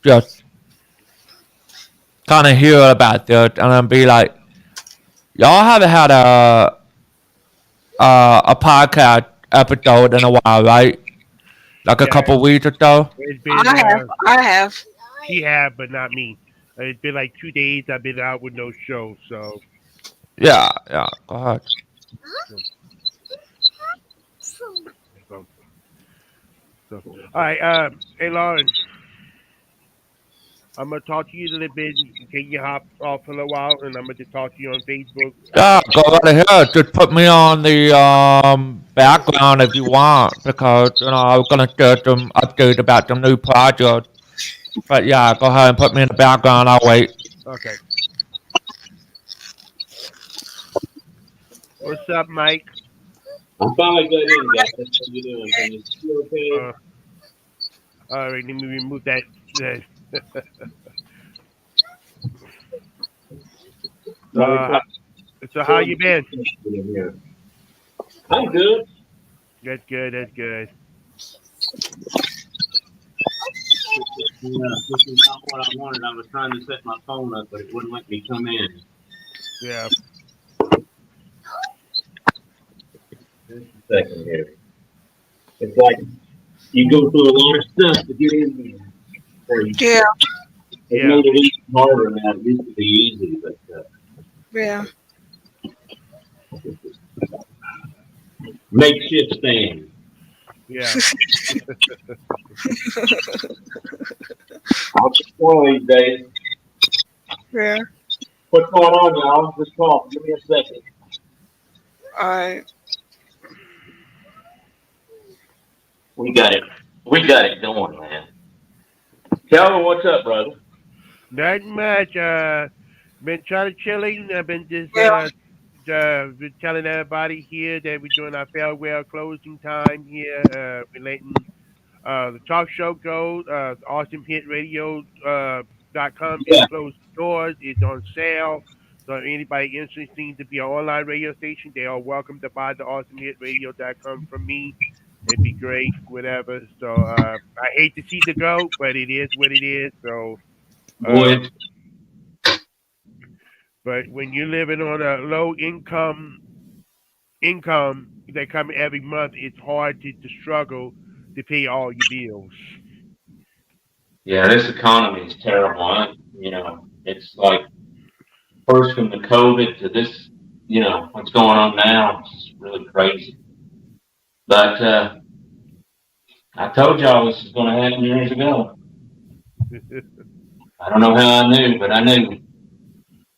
just kind of hear about this and then be like, y'all haven't had a podcast episode in a while, right? Like a Yeah, couple weeks or so. it's been I have. I have. she had, but not me. It's been like 2 days. I've been out with no show. So, Yeah, yeah. Go ahead. so, so, so. All right. Hey Lauren, I'm gonna talk to you a little bit. Can you hop off for a while, and I'm gonna just talk to you on Facebook Yeah, after. go right ahead. Just put me on the background if you want, because I was gonna share some updates about some new projects. But yeah, go ahead and put me in the background. I'll wait. Okay. What's up, Mike? I finally got in, guys. How you doing? Can you see okay? Uh, all right. Let me remove that. Probably Uh, trying so how to you been? in here. I'm good. That's good. That's good. Yeah, this is not what I wanted. I was trying to set my phone up, but it wouldn't let me come in. Yeah. Just a second here. It's like you go through a lot of stuff to get in there. Or you, Yeah. it Yeah. made it even harder now. It used to be easy, but Yeah. makeshift stand. Yeah. I'll just one of these days. Yeah. What's going on, y'all? Just call. Give me a second. All right. We got it. We got it going, man. Calvin, what's up, brother? Not much. Been trying to chilling. I've been just Yeah. been telling everybody here that we're doing our farewell closing time here. We're letting the talk show go. AwesomeHitRadio is Yeah. closed doors. It's on sale. So if anybody interested to be an online radio station, they are welcome to buy the awesomehitradio.com from me. It'd be great, whatever. So I hate to see the go, but it is what it is. So uh, Boy, But when you're living on a low income that come every month, it's hard to struggle to pay all your bills. Yeah, this economy is terrible. It's like first from the COVID to this, what's going on now. It's just really crazy. But I told y'all this was going to happen years ago. I don't know how I knew, but I knew.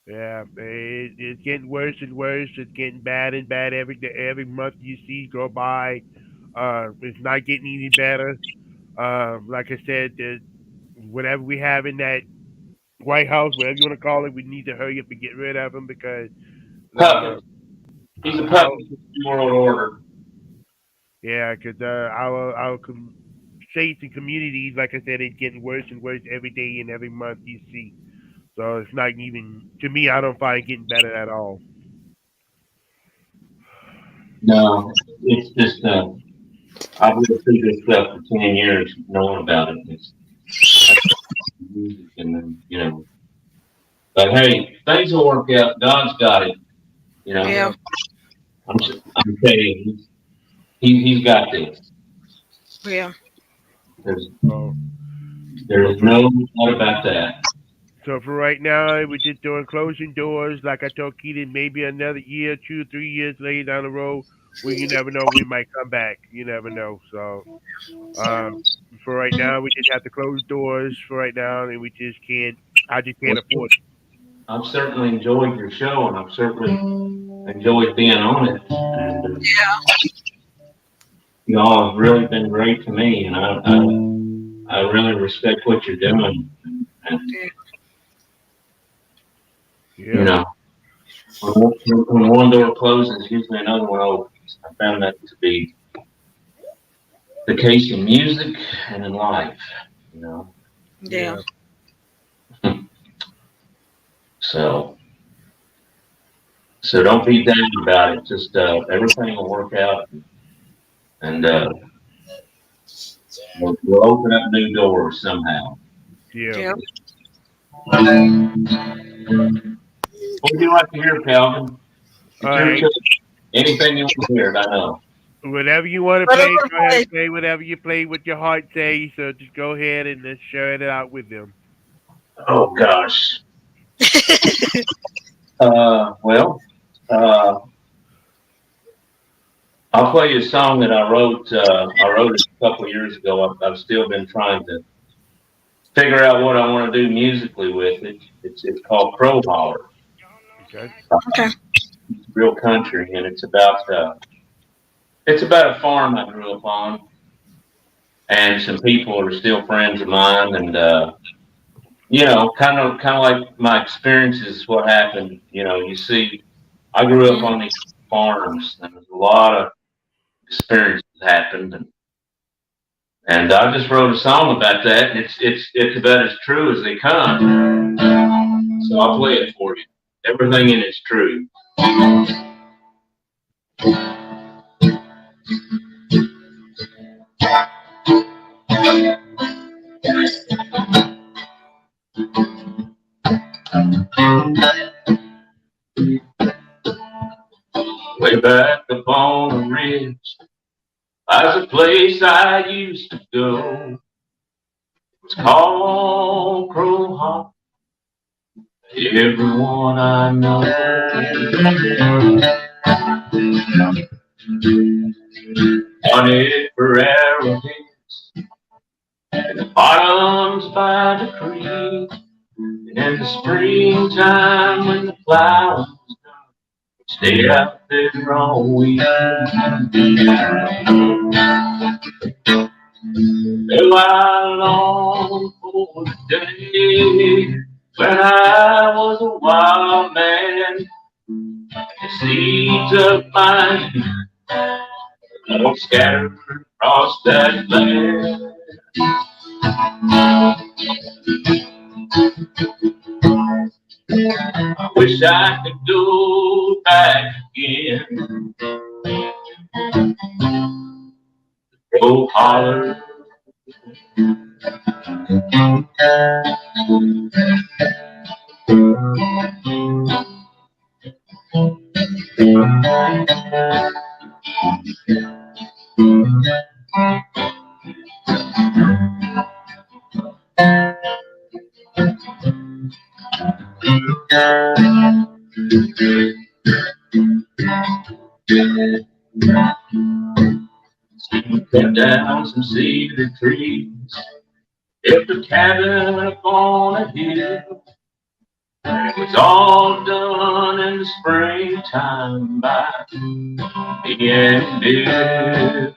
Yeah, it's getting worse and worse. It's getting bad and bad every month you see go by. It's not getting any better. Like I said, whatever we have in that White House, whatever you want to call it, we need to hurry up and get rid of him because uh, Puppet. He's a our puppet of the world order. yeah, because our states and communities, like I said, it's getting worse and worse every day and every month you see. So it's not even to me. I don't find it getting better at all. No, it's just, I've lived through this stuff for 10 years knowing about it. It's music and then, but hey, things will work out. God's got it. You know, Yeah. Yeah. I'm saying he's got this. Yeah. There's So, so there's for no doubt about that. so for right now, we're just doing closing doors. Like I told Keaton, maybe another year, 2, 3 years later down the road, you never know, we might come back. You never know. So um, for right now, we just have to close doors for right now, and we just can't. I just can't Well, afford I've certainly enjoyed your show, and I've certainly enjoyed being on it. And y'all have really been great to me, and I really respect what you're doing. And it. you Yeah. know, when one door closes, usually another one opens. I found that to be the case in music and in life. You know, Yeah. Yeah. so don't be down about it. Just everything will work out, and we'll open up new doors somehow. Yeah. Yeah. What would you like to hear, Calvin? All It's your right. choice. Anything you want to hear, I know. Whatever you want to play, Whatever go ahead place. and play whatever you play what your heart says. So just go ahead and just share it out with them. Oh gosh. Well, uh, I'll play you a song that I wrote. I wrote it a couple of years ago. I've still been trying to figure out what I want to do musically with it. It's called Crow Holler. Okay. Okay. It's real country, and it's about a farm I grew up on, and some people are still friends of mine, and kind of like my experiences. What happened? You see, I grew up Mhm. on these farms, and there's a lot of experiences happened, and I just wrote a song about that, and it's about as true as they come. So I'll play it for you. Everything in it's true. Way back up on the ridge, there's a place I used to go. It's called Crow Hall. Everyone I know wanted for arrowheads and the bottoms by the creek. And in the springtime when the flowers stay out there all week. Oh, I long for the day when I was a wild man. The seeds of my youth scattered across that land. I wish I could go back again. Go holler. Cut down some cedar trees, built a cabin up on a hill. It was all done in the springtime by me and Bill.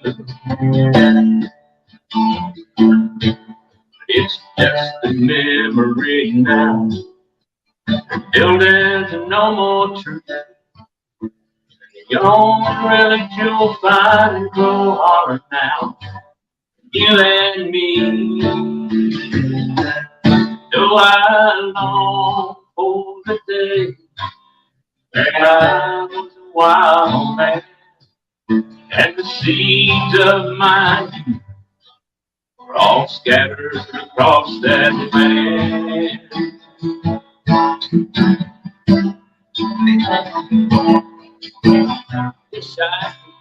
It's just a memory now. Buildings are no more true. You don't really you'll find and grow harder now. You and me. Though I long for the day that I was a wild man, and the seeds of my youth were all scattered across that land. Wish I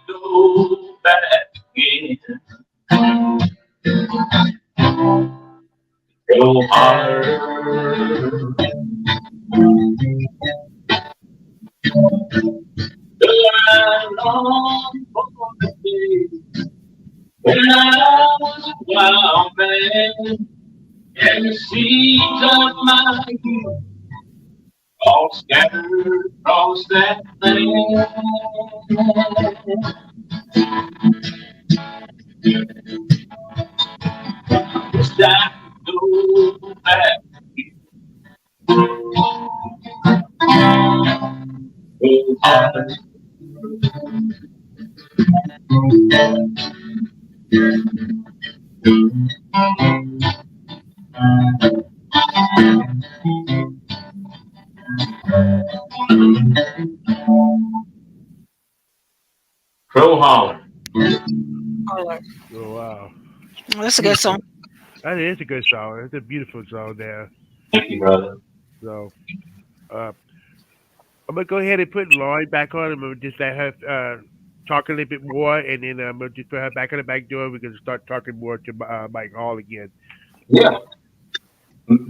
could go back again, go hard. Though I long for the day when I was a wild man, and the seeds of my youth all scattered across that land. Wish I could go back, go hard. Crow Holler. Holler. Oh wow, That's a good song. that is a good song. It's a beautiful song there. Thank you, brother. So uh, I'm gonna go ahead and put Lauren back on. I'm gonna just let her talk a little bit more, and then I'm gonna just put her back on the back door. We're gonna start talking more to Mike Hall again. Yeah.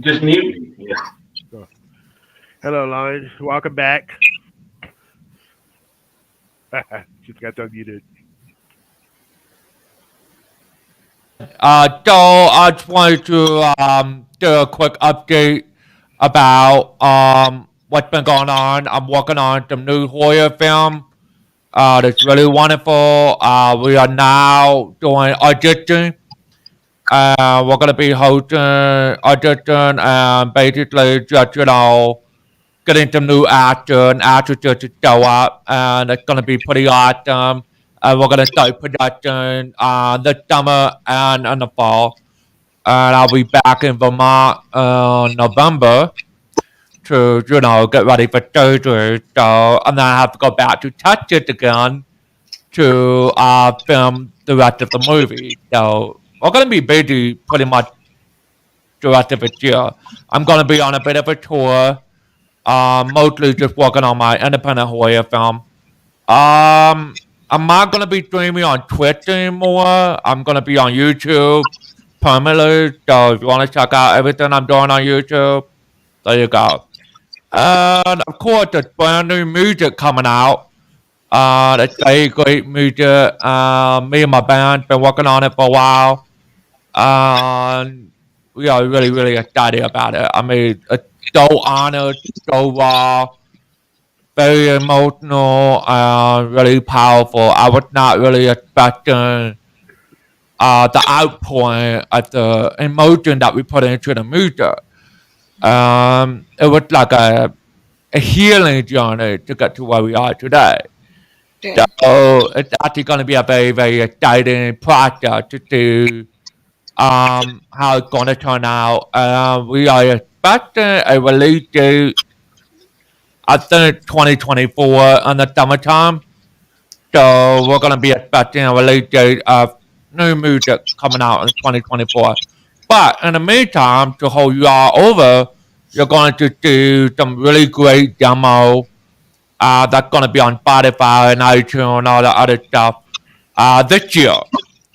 Just mute me. Yeah. So, hello, Lauren. Welcome back. She's got unmuted. So I just wanted to do a quick update about what's been going on. I'm working on some new horror film. That's really wonderful. We are now doing audition. We're gonna be hosting audition and basically just getting some new actor and actresses to show up, and it's gonna be pretty awesome. And we're gonna start production this summer and in the fall. And I'll be back in Vermont in November to get ready for surgery. So and then I have to go back to Texas again to film the rest of the movie. So we're gonna be busy pretty much the rest of this year. I'm gonna be on a bit of a tour. Mostly just working on my independent horror film. I'm not gonna be streaming on Twitch anymore. I'm gonna be on YouTube permanently. So if you want to check out everything I'm doing on YouTube, there you go. And of course, there's brand new music coming out. It's very great music. Me and my band been working on it for a while. And we are really, really excited about it. I mean, it's so honored, so raw, very emotional, really powerful. I was not really expecting the outpouring of the emotion that we put into the music. It was like a healing journey to get to where we are today. Yeah. So it's actually going to be a very, very exciting process to see how it's going to turn out. We are expecting a release date, I think 2024 in the summertime. So we're going to be expecting a release date of new music coming out in 2024. But in the meantime, to hold you all over, you're going to do some really great demo That's gonna be on Spotify and iTunes and all the other stuff this year.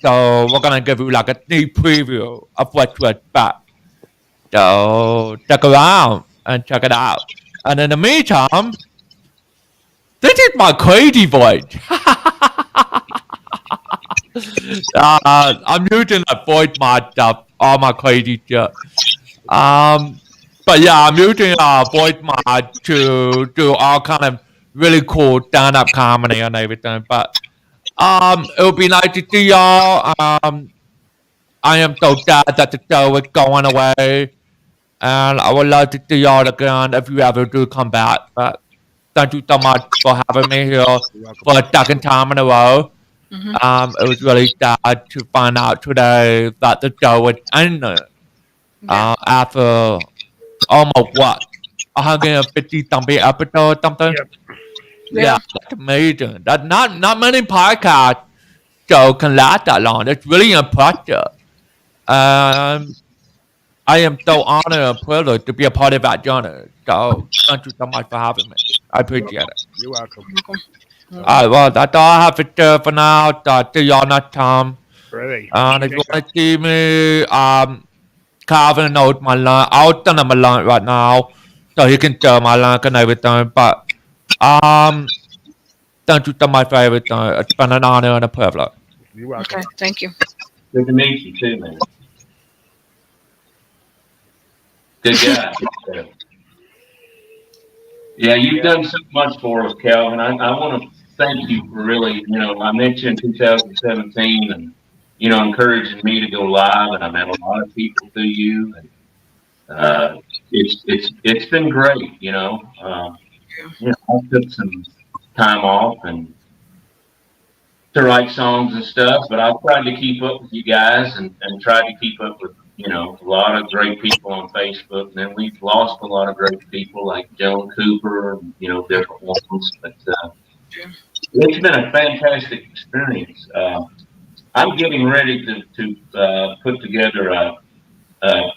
So we're gonna give you like a sneak preview of what to expect. So stick around and check it out. And in the meantime, this is my crazy voice. I'm using a voice mod stuff, all my crazy shit. But yeah, I'm using a voice mod to do all kind of really cool stand-up comedy and everything. But it would be nice to see y'all. I am so sad that the show is going away, and I would love to see y'all again if you ever do come back. But thank you so much for having me here You're welcome. for a second time in a row. Hmm. It was really sad to find out today that the show was ending Yeah. after almost what 150 something episodes, something. Yep. Yeah, Yeah. that's amazing. That not many podcast shows can last that long. It's really impressive. Um, I am so honored and privileged to be a part of that journey. So thank you so much for having me. I appreciate it. You're welcome. Welcome. All right, well, that's all I have to share for now. See y'all next time. Ready. And if you Check want to see me, Calvin knows my link. I'll send him a link right now so he can share my link and everything. But thank you so much for everything. It's been an honor and a privilege. You're welcome. Okay. Thank you. Good to meet you too, man. Good guy. Yeah, you've done so much for us, Calvin. I want to thank you for really, I met you in 2017 and, encouraging me to go live, and I met a lot of people through you. And it's been great, I took some time off and to write songs and stuff, but I've tried to keep up with you guys and tried to keep up with, a lot of great people on Facebook. And then we've lost a lot of great people like Joan Cooper, different ones. But it's been a fantastic experience. I'm getting ready to put together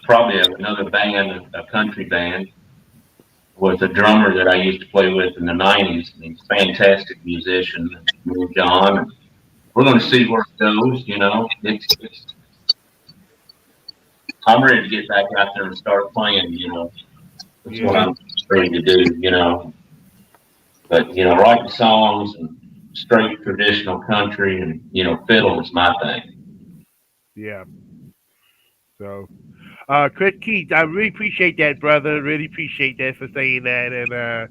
probably another band, a country band, with a drummer that I used to play with in the 90s. He's a fantastic musician, John. We're going to see where it goes, I'm ready to get back out there and start playing, That's what I'm ready to do, But, writing songs and straight traditional country and, fiddle is my thing. Yeah. So, Chris Keith, I really appreciate that, brother. Really appreciate that for saying that. And a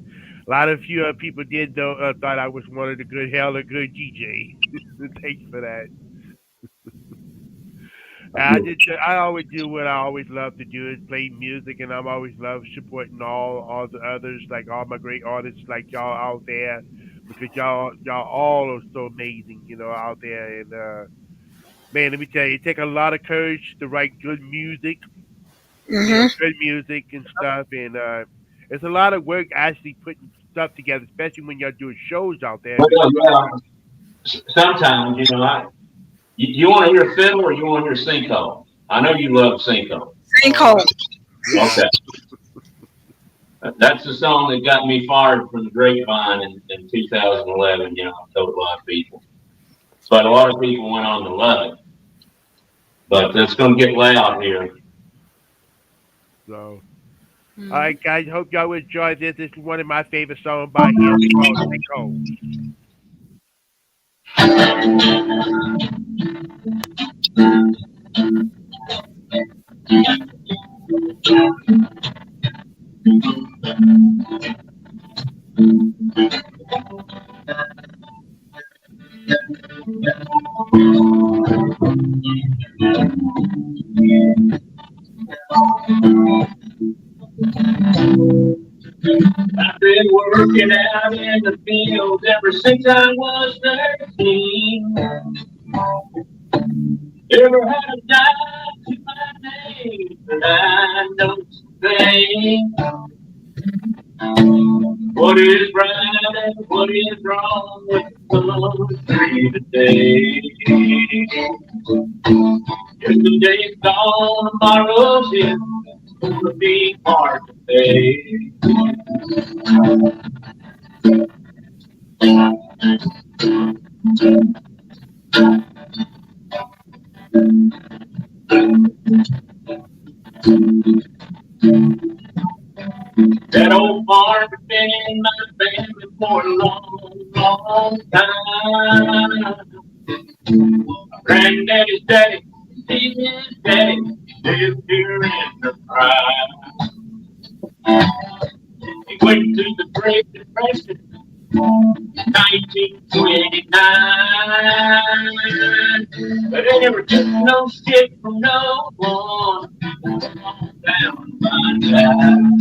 lot of few people did thought I was one of the good DJ. Thanks for that. I always do what I always love to do is play music, and I'm always love supporting all the others, like all my great artists like y'all out there, because y'all all are so amazing, out there. And man, let me tell you, it takes a lot of courage to write good music, Hmm. good music and stuff, and it's a lot of work actually putting stuff together, especially when y'all doing shows out there. Well, sometimes, you want to hear fiddle or you want to hear Cinco? I know you love Cinco. Cinco. Okay. That's the song that got me fired from the grapevine in 2011. I told a lot of people. But a lot of people went on to love it. But it's going to get loud here. So, all right, guys, hope y'all enjoy this. This is one of my favorite songs by him. It's called Cinco. I've been working out in the field ever since I was 13. Never had a dime to my name, but I know something. What is right and what is wrong with the country today? Yesterday's gone, tomorrow's here. It's gonna be hard to pay. That old farm has been in my family for a long, long time. Granddaddy's daddy, his daddy, lived here in the prime. He went through the Great Depression, 1929. But they never took no shit from no one. Down my down.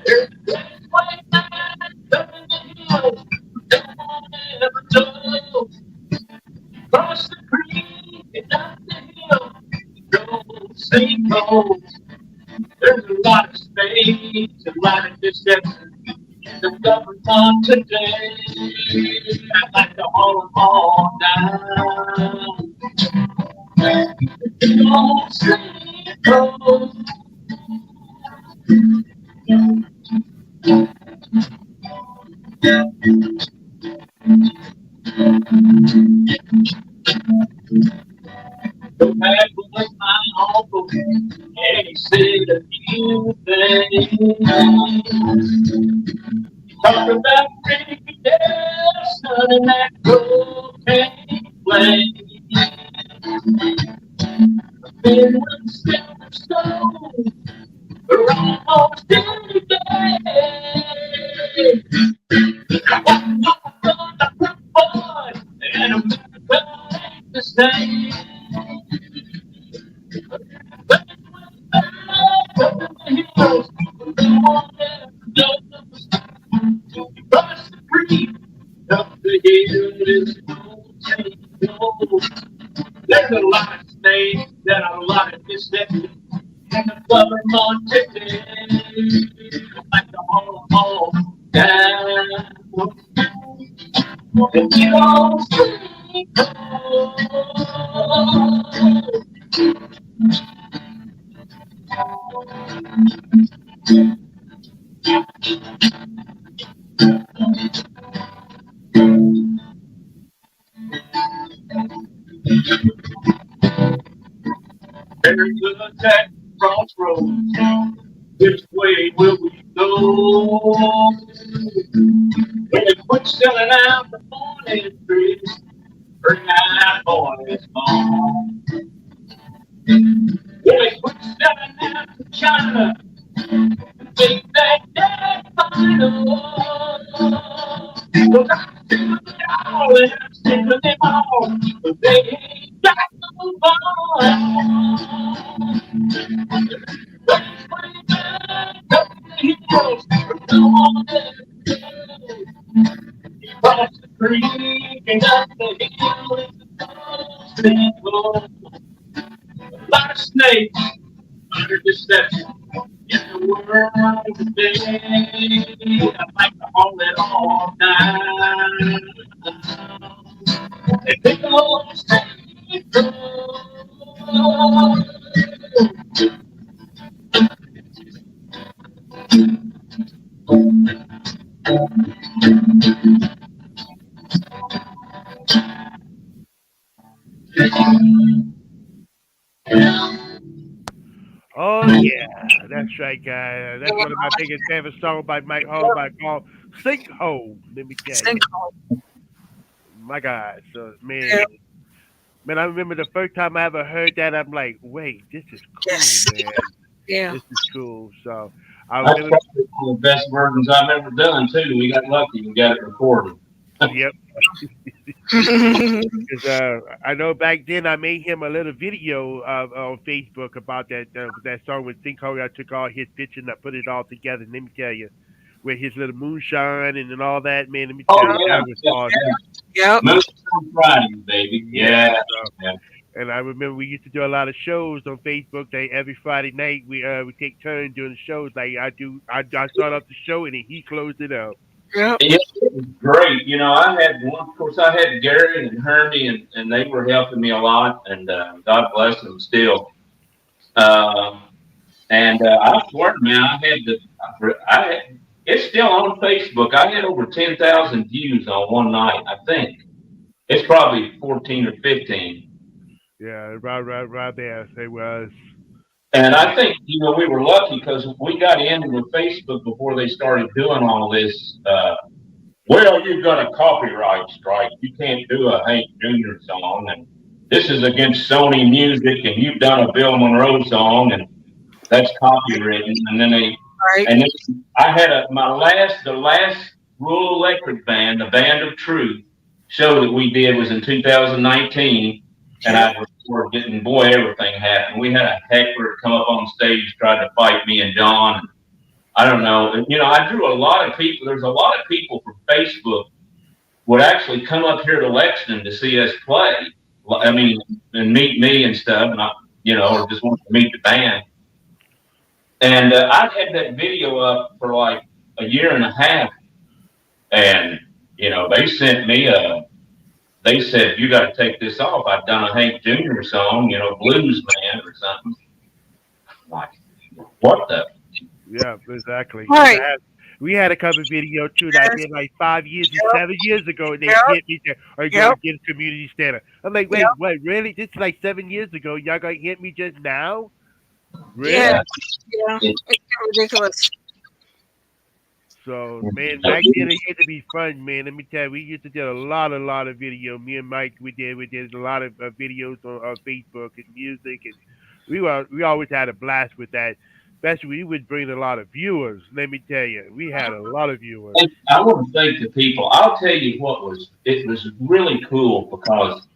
There's a place way back up in the hills, no one ever told. Cross the creek and up the hill, gold sinkholes. There's a lot of space, a lot of deception in the government today. I'd like to hold them all down. Gold sinkholes. The bad was my uncle, and he said a few things. Talk about Ricky Nelson and that cocaine flame. Then with silver stone, they're almost dead today. One of the boy, and America ain't the same. But up in the hills, no one ever knows. Across the creek, up the hill, is gold. There's a lot of snakes and a lot of deception in the government today. Like the whole down. And you don't see there's a attack crossroads. Which way will we go? When they quit selling out the morning trees, bring out boys home. When they quit selling out to China, take that dead final. Cause I'm sick of it all and I'm sick of them all. But they ain't got no ball. That's way back up in the hills. No one ever knows. Across the creek and up the hill is the gold. A lot of snakes under deception in the world today. I'd like to hold it all down. A big old snake. Oh yeah, that's right, guys. That's one of my biggest favorite songs by Mike Hall by called Sinkhole. Let me tell you, my God. So man, I remember the first time I ever heard that. I'm like, wait, this is cool, Yes. man. Yeah. This is cool. So I That's remember, probably one of the best versions I've ever done too. We got lucky and got it recorded. yep, because I know back then I made him a little video on Facebook about that song with Sinkhole. I took all his pictures and I put it all together. And let me tell you, with his little moonshine and all that, man. Let me Oh tell you, yeah, that was yeah, awesome. yeah. Yep. Moonstone Friday, baby. Yeah. Yeah, So, yeah. and I remember we used to do a lot of shows on Facebook. They every Friday night we take turns doing the shows. Like I start off the show and then he closed it out. Yep. Yeah, it was great. You know, I had one, of course, I had Gary and Hermie, and they were helping me a lot, and God bless them still. Um, and I swear, man, I had to, I had It's still on Facebook. I had over 10,000 views on one night. I think it's probably 14 or 15. Yeah, right there. It was. And Yeah, I think, we were lucky because we got into with Facebook before they started doing all this. Well, you've got a copyright strike. You can't do a Hank Jr. song. And this is against Sony Music. And you've done a Bill Monroe song. And that's copywritten. And then Right. I had the last Rural Electric Band, the Band of Truth show that we did was in 2019. And Yep. I recorded it, and boy, everything happened. We had a heckler come up on stage, tried to fight me and John. I don't know. I drew a lot of people. There's a lot of people from Facebook would actually come up here to Lexington to see us play. I mean, and meet me and stuff, and or just want to meet the band. And I've had that video up for like a year and a half, and they sent me a. They said you got to take this off. I've done a Hank Jr. song, Blues Man or something. Like, what the? yeah, exactly. Right. We had a cover video too that I Yes. did like 5 years and Yep. 7 years ago, and they Yep. hit me there. Are you going Yep. to get a community standard? I'm like, wait, Yep. what? Really? This is like 7 years ago. Y'all gonna hit me just now? Yeah. Really? Yeah. It's ridiculous. So man, back then it used to be fun, man. Let me tell you, we used to do a lot of video. Me and Mike, we did a lot of videos on Facebook and music, and we always had a blast with that. Especially we would bring a lot of viewers. Let me tell you, we had a lot of viewers. And I want to thank the people. I'll tell you it was really cool because,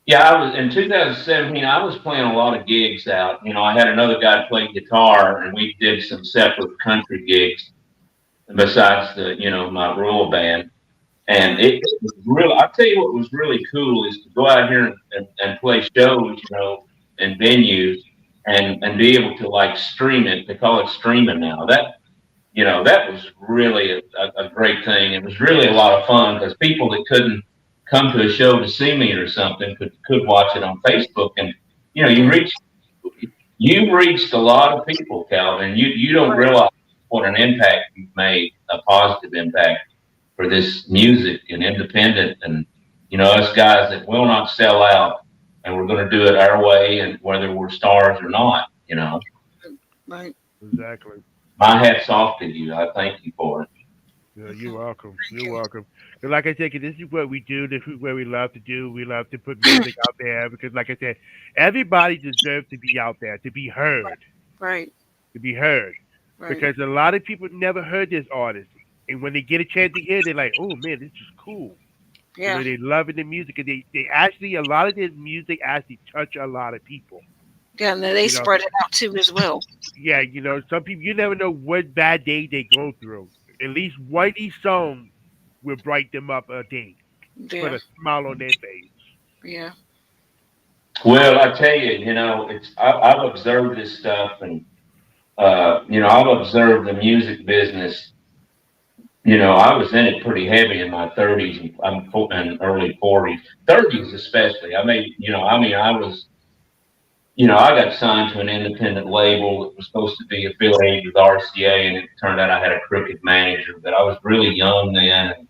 yeah, I was in 2017, I was playing a lot of gigs out. I had another guy play guitar and we did some separate country gigs besides my rural band. And it was really, I'll tell you what was really cool is to go out here and play shows, and venues and be able to like stream it. They call it streaming now. That was really a great thing. It was really a lot of fun because people that couldn't come to a show to see me or something could watch it on Facebook. And, you've reached a lot of people, Calvin. You don't realize what an impact you've made, a positive impact for this music and independent and, us guys that will not sell out and we're going to do it our way and whether we're stars or not. Right. Exactly. My hat's off to you. I thank you for it. Yeah, you're welcome. You're welcome. 'Cause like I said, 'cause this is what we do. This is what we love to do. We love to put music out there because, like I said, everybody deserves to be out there, to be heard, Right. to be heard. Right. Because a lot of people never heard this artist, and when they get a chance to hear, it, they're like, "Oh man, this is cool." Yeah. They loving the music, and they actually a lot of this music actually touch a lot of people. Yeah. And then they You know, spread it out too as well. yeah, some people you never know what bad day they go through. At least one of these songs will brighten them up a day, put Yeah. a smile on their face. Yeah. Well, I tell you, I've observed this stuff, and I've observed the music business. I was in it pretty heavy in my 30s and early 40s, 30s especially. I was, I got signed to an independent label that was supposed to be affiliated with RCA, and it turned out I had a crooked manager. But I was really young then. And,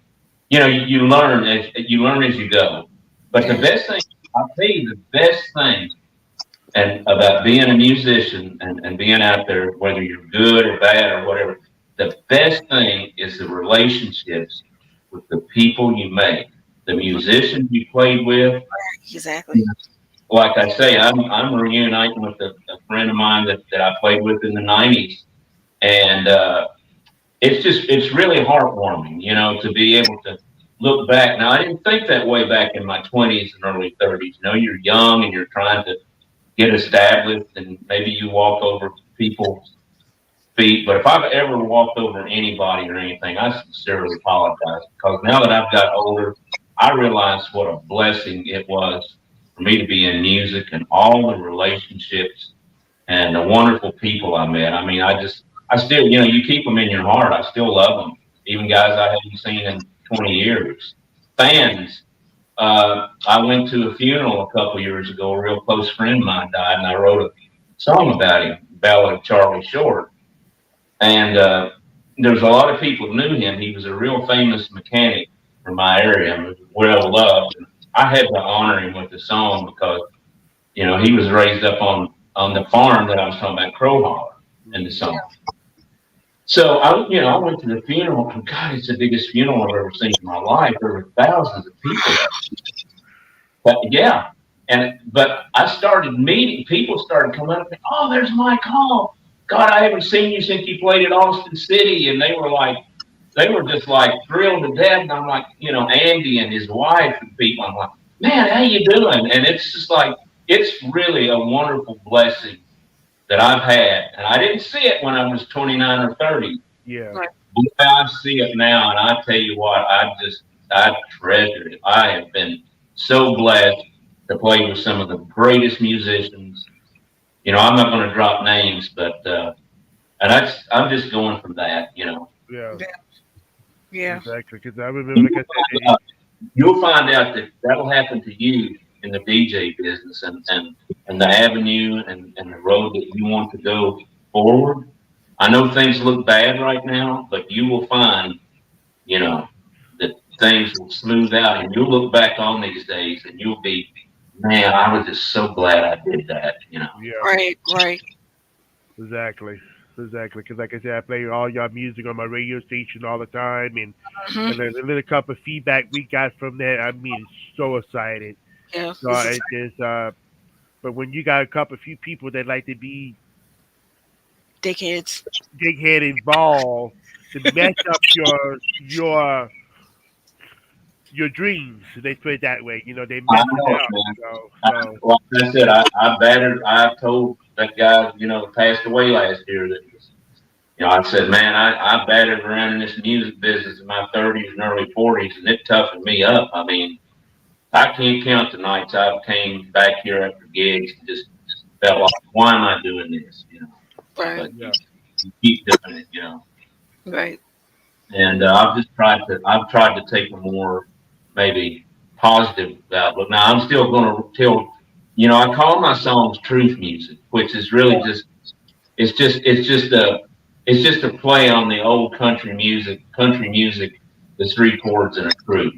you learn as you go. But the Yeah. best thing, I'll tell you, the best thing and about being a musician and being out there, whether you're good or bad or whatever, the best thing is the relationships with the people you make, the musicians you played with. Exactly. Like I say, I'm reuniting with a friend of mine that I played with in the '90s, and it's really heartwarming, to be able to look back. Now, I didn't think that way back in my 20s and early 30s. You're young and you're trying to get established, and maybe you walk over people's feet. But if I've ever walked over anybody or anything, I sincerely apologize because now that I've got older, I realize what a blessing it was for me to be in music and all the relationships and the wonderful people I met. I mean, I still, you keep them in your heart. I still love them, even guys I haven't seen in 20 years. Fans. I went to a funeral a couple years ago. A real close friend of mine died, and I wrote a song about him, Ballad of Charlie Short. And there's a lot of people who knew him. He was a real famous mechanic from my area, and was well loved. And I had to honor him with the song because he was raised up on the farm that I was talking about, Crow Holler, in the Mhm. song. So I went to the funeral, and God, it's the biggest funeral I've ever seen in my life. There were thousands of people there. But yeah, but I started meeting people. Started coming up, and, oh, there's Mike Hall. God, I haven't seen you since you played at Austin City, and they were just like thrilled to death. And I'm like, Andy and his wife and people. I'm like, man, how you doing? And it's just like it's really a wonderful blessing that I've had, and I didn't see it when I was 29 or 30. Yeah. Right. But I see it now, and I tell you what, I treasure it. I have been so blessed to play with some of the greatest musicians. I'm not going to drop names, but I'm just going from that. Yeah. Yeah. Yeah. Exactly. Because I remember, And like I said, it, you'll find out that that'll happen to you in the DJ business, and the avenue and the road that you want to go forward. I know things look bad right now, but you will find, you know, that things will smooth out, and you'll look back on these days and you'll be, man, I was just so glad I did that. yeah. Right. Right. Exactly. Exactly. Because, like I said, I play all y'all music on my radio station all the time, Hmm. and the little couple of feedback we got from that, I mean, it's so excited. Yeah. So This is it just, but when you got a couple of few people that like to be dickheads. dickhead involved to mess up your dreams, they put it that way. They I mess it know it, up. man. So Like I said, I told that guy, that passed away last year that I said, man, I battered around in this music business in my 30s and early 40s, and it toughened me up. I mean, I can't count the nights I've came back here after gigs and just felt like, why am I doing this? Right. But yeah, you keep doing it. Right. And I've tried to take a more maybe positive outlook. Now I'm still going to I call my songs truth music, which is really it's just a play on the old country music, the three chords and a truth,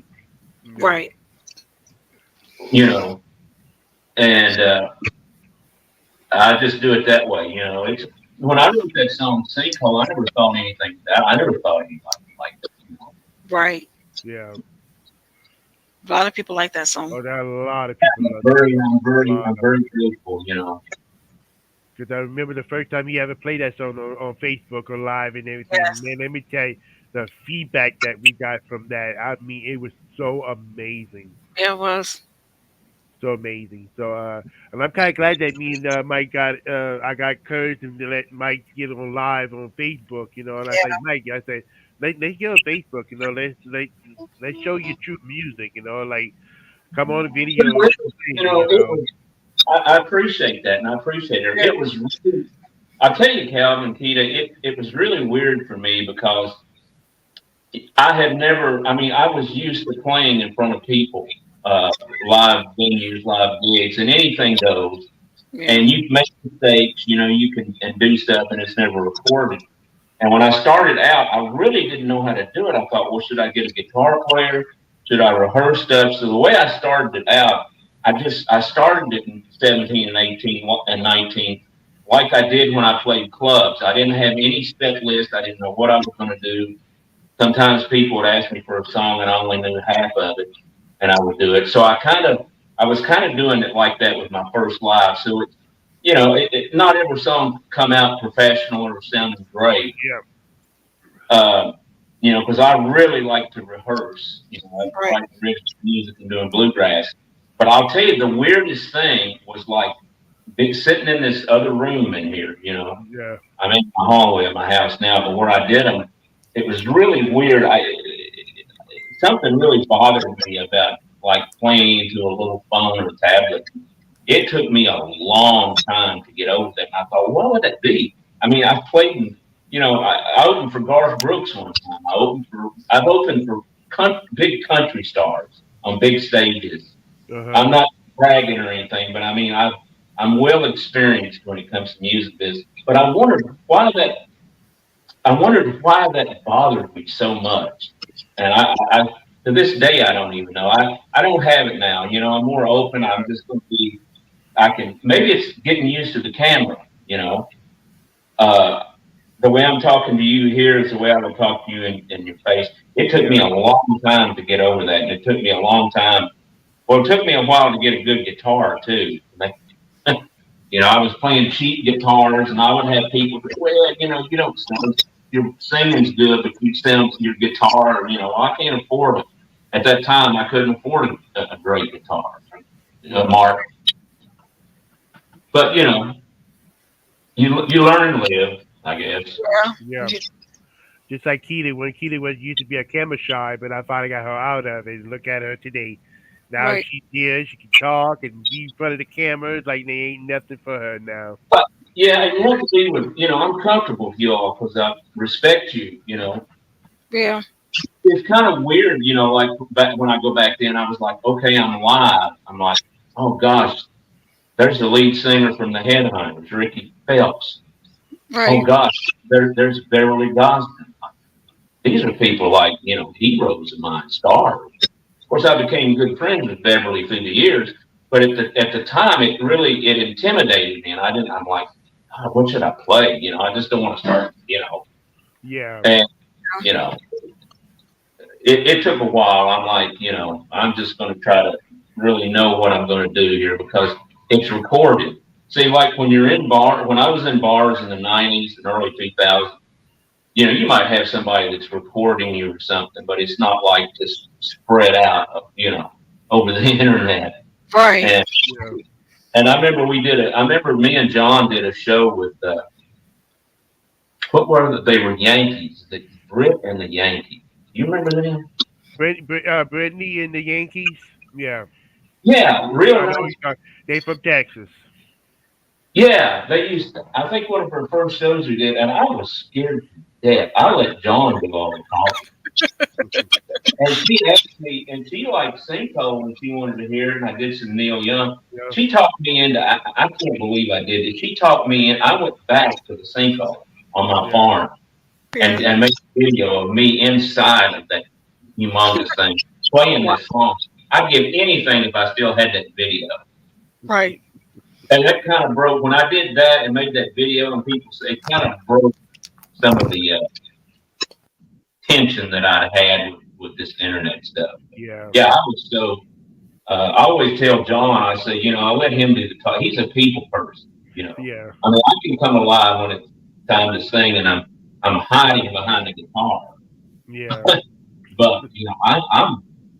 yeah. Right. you know, and I just do it that way. It's when I wrote that song Sinkhole, I never thought anything. I never thought anybody like that. Right. Yeah. A lot of people like that song. Oh, there are a lot of people love that Very, song. I'm A very, lot I'm of very them. grateful. Because I remember the first time he ever played that song on Facebook or live and everything. Yes. Man, let me tell you, the feedback that we got from that, I mean, it was so amazing. Yeah, it was. So amazing. So, and I'm kind of glad that me and Mike I got courage and to let Mike get on live on Facebook, and I say, Yeah. Mike, I said, let's get on Facebook, let's show you true music, like come on the video and You sing, know, it was. I appreciate that, and I appreciate it. Yeah. It was really, I tell you, Calvin, Keita, it was really weird for me because I had never. I mean, I was used to playing in front of people, live venues, live gigs, and anything goes. Yeah. And you make mistakes, you can and do stuff, and it's never recorded. And when I started out, I really didn't know how to do it. I thought, well, should I get a guitar player? Should I rehearse stuff? So the way I started it out, I started it in 17 and 18 and 19, like I did when I played clubs. I didn't have any set list. I didn't know what I was going to do. Sometimes people would ask me for a song and I only knew half of it, and I would do it. So I was kind of doing it like that with my first live. So not every song come out professional or sounding great, yeah, uh, because I really like to rehearse. I Right. like original music and doing bluegrass. But I'll tell you, the weirdest thing was like sitting in this other room in here. yeah, I'm in my hallway of my house now, but where I did them, it was really weird. Something really bothered me about like playing into a little phone or tablet. It took me a long time to get over that. I thought, what would that be? I mean, I've played in, I opened for Garth Brooks one time. I've opened for big country stars on big stages. uh huh, I'm not bragging or anything, but I mean, I'm well experienced when it comes to music business. But I wondered I wondered why that bothered me so much. And I to this day, I don't even know. I don't have it now. I'm more open. I'm just going to be, maybe it's getting used to the camera, uh, the way I'm talking to you here is the way I would talk to you in your face. It took me Yeah, a long time to get over that. And it took me a long time. Well, it took me a while to get a good guitar too. I was playing cheap guitars, and I would have people say, "Well, you don't sound, your singing's good, but you sound your guitar. I can't afford it." At that time, I couldn't afford a great guitar, Mark. But you learn and live, I guess. yeah. Yeah. Just like Keely, when Keely was used to be a camera shy, but I finally got her out of it. And look at her today. Now Right. she did. She can talk and be in front of the camera. It's like they ain't nothing for her now. But yeah, and you have to be with, I'm comfortable with you all because I respect you. Yeah. It's kind of weird, like back when I go back then, I was like, okay, I'm live. I'm like, oh gosh, there's the lead singer from the Headhunters, Ricky Phelps. Oh Right. gosh, there's Beverly Gosman. These are people like, heroes of mine, stars. Of course, I became good friends with Beverly through the years, but at the time, it intimidated me, and I'm like, God, what should I play? I just don't want to start, Yeah, and you know, it took a while. I'm like, I'm just going to try to really know what I'm going to do here because it's recorded. See, like when I was in bars in the '90s and early 2000s, you might have somebody that's recording you or something, but it's not like just spread out, over the internet. Right. And yeah. and I remember me and John did a show with what were they were Yankees, the Brit and the Yankees. You remember them? Brittany and the Yankees. Yeah, Yeah, real I know nice. you talk. They from Texas. Yeah, they used to, I think one of her first shows we did, and I was scared to death. I let John do all the talking. And she asked me, and she liked Cinco when she wanted to hear it, and I did some Neil Young. Yeah, She talked me into, I can't believe I did it. She talked me in, I went back to the Cinco on my yeah, farm Yeah. and made a video of me inside of that humongous thing playing Wow. this song. I'd give anything if I still had that video. Right. And that kind of broke, when I did that and made that video, and people say, it kind of broke some of the tension that I had with this internet stuff. yeah, Yeah, I was so. I always tell John, I say, I let him do the talk. He's a people person. yeah, I mean, I can come alive when it's time to sing, and I'm hiding behind the guitar. yeah, But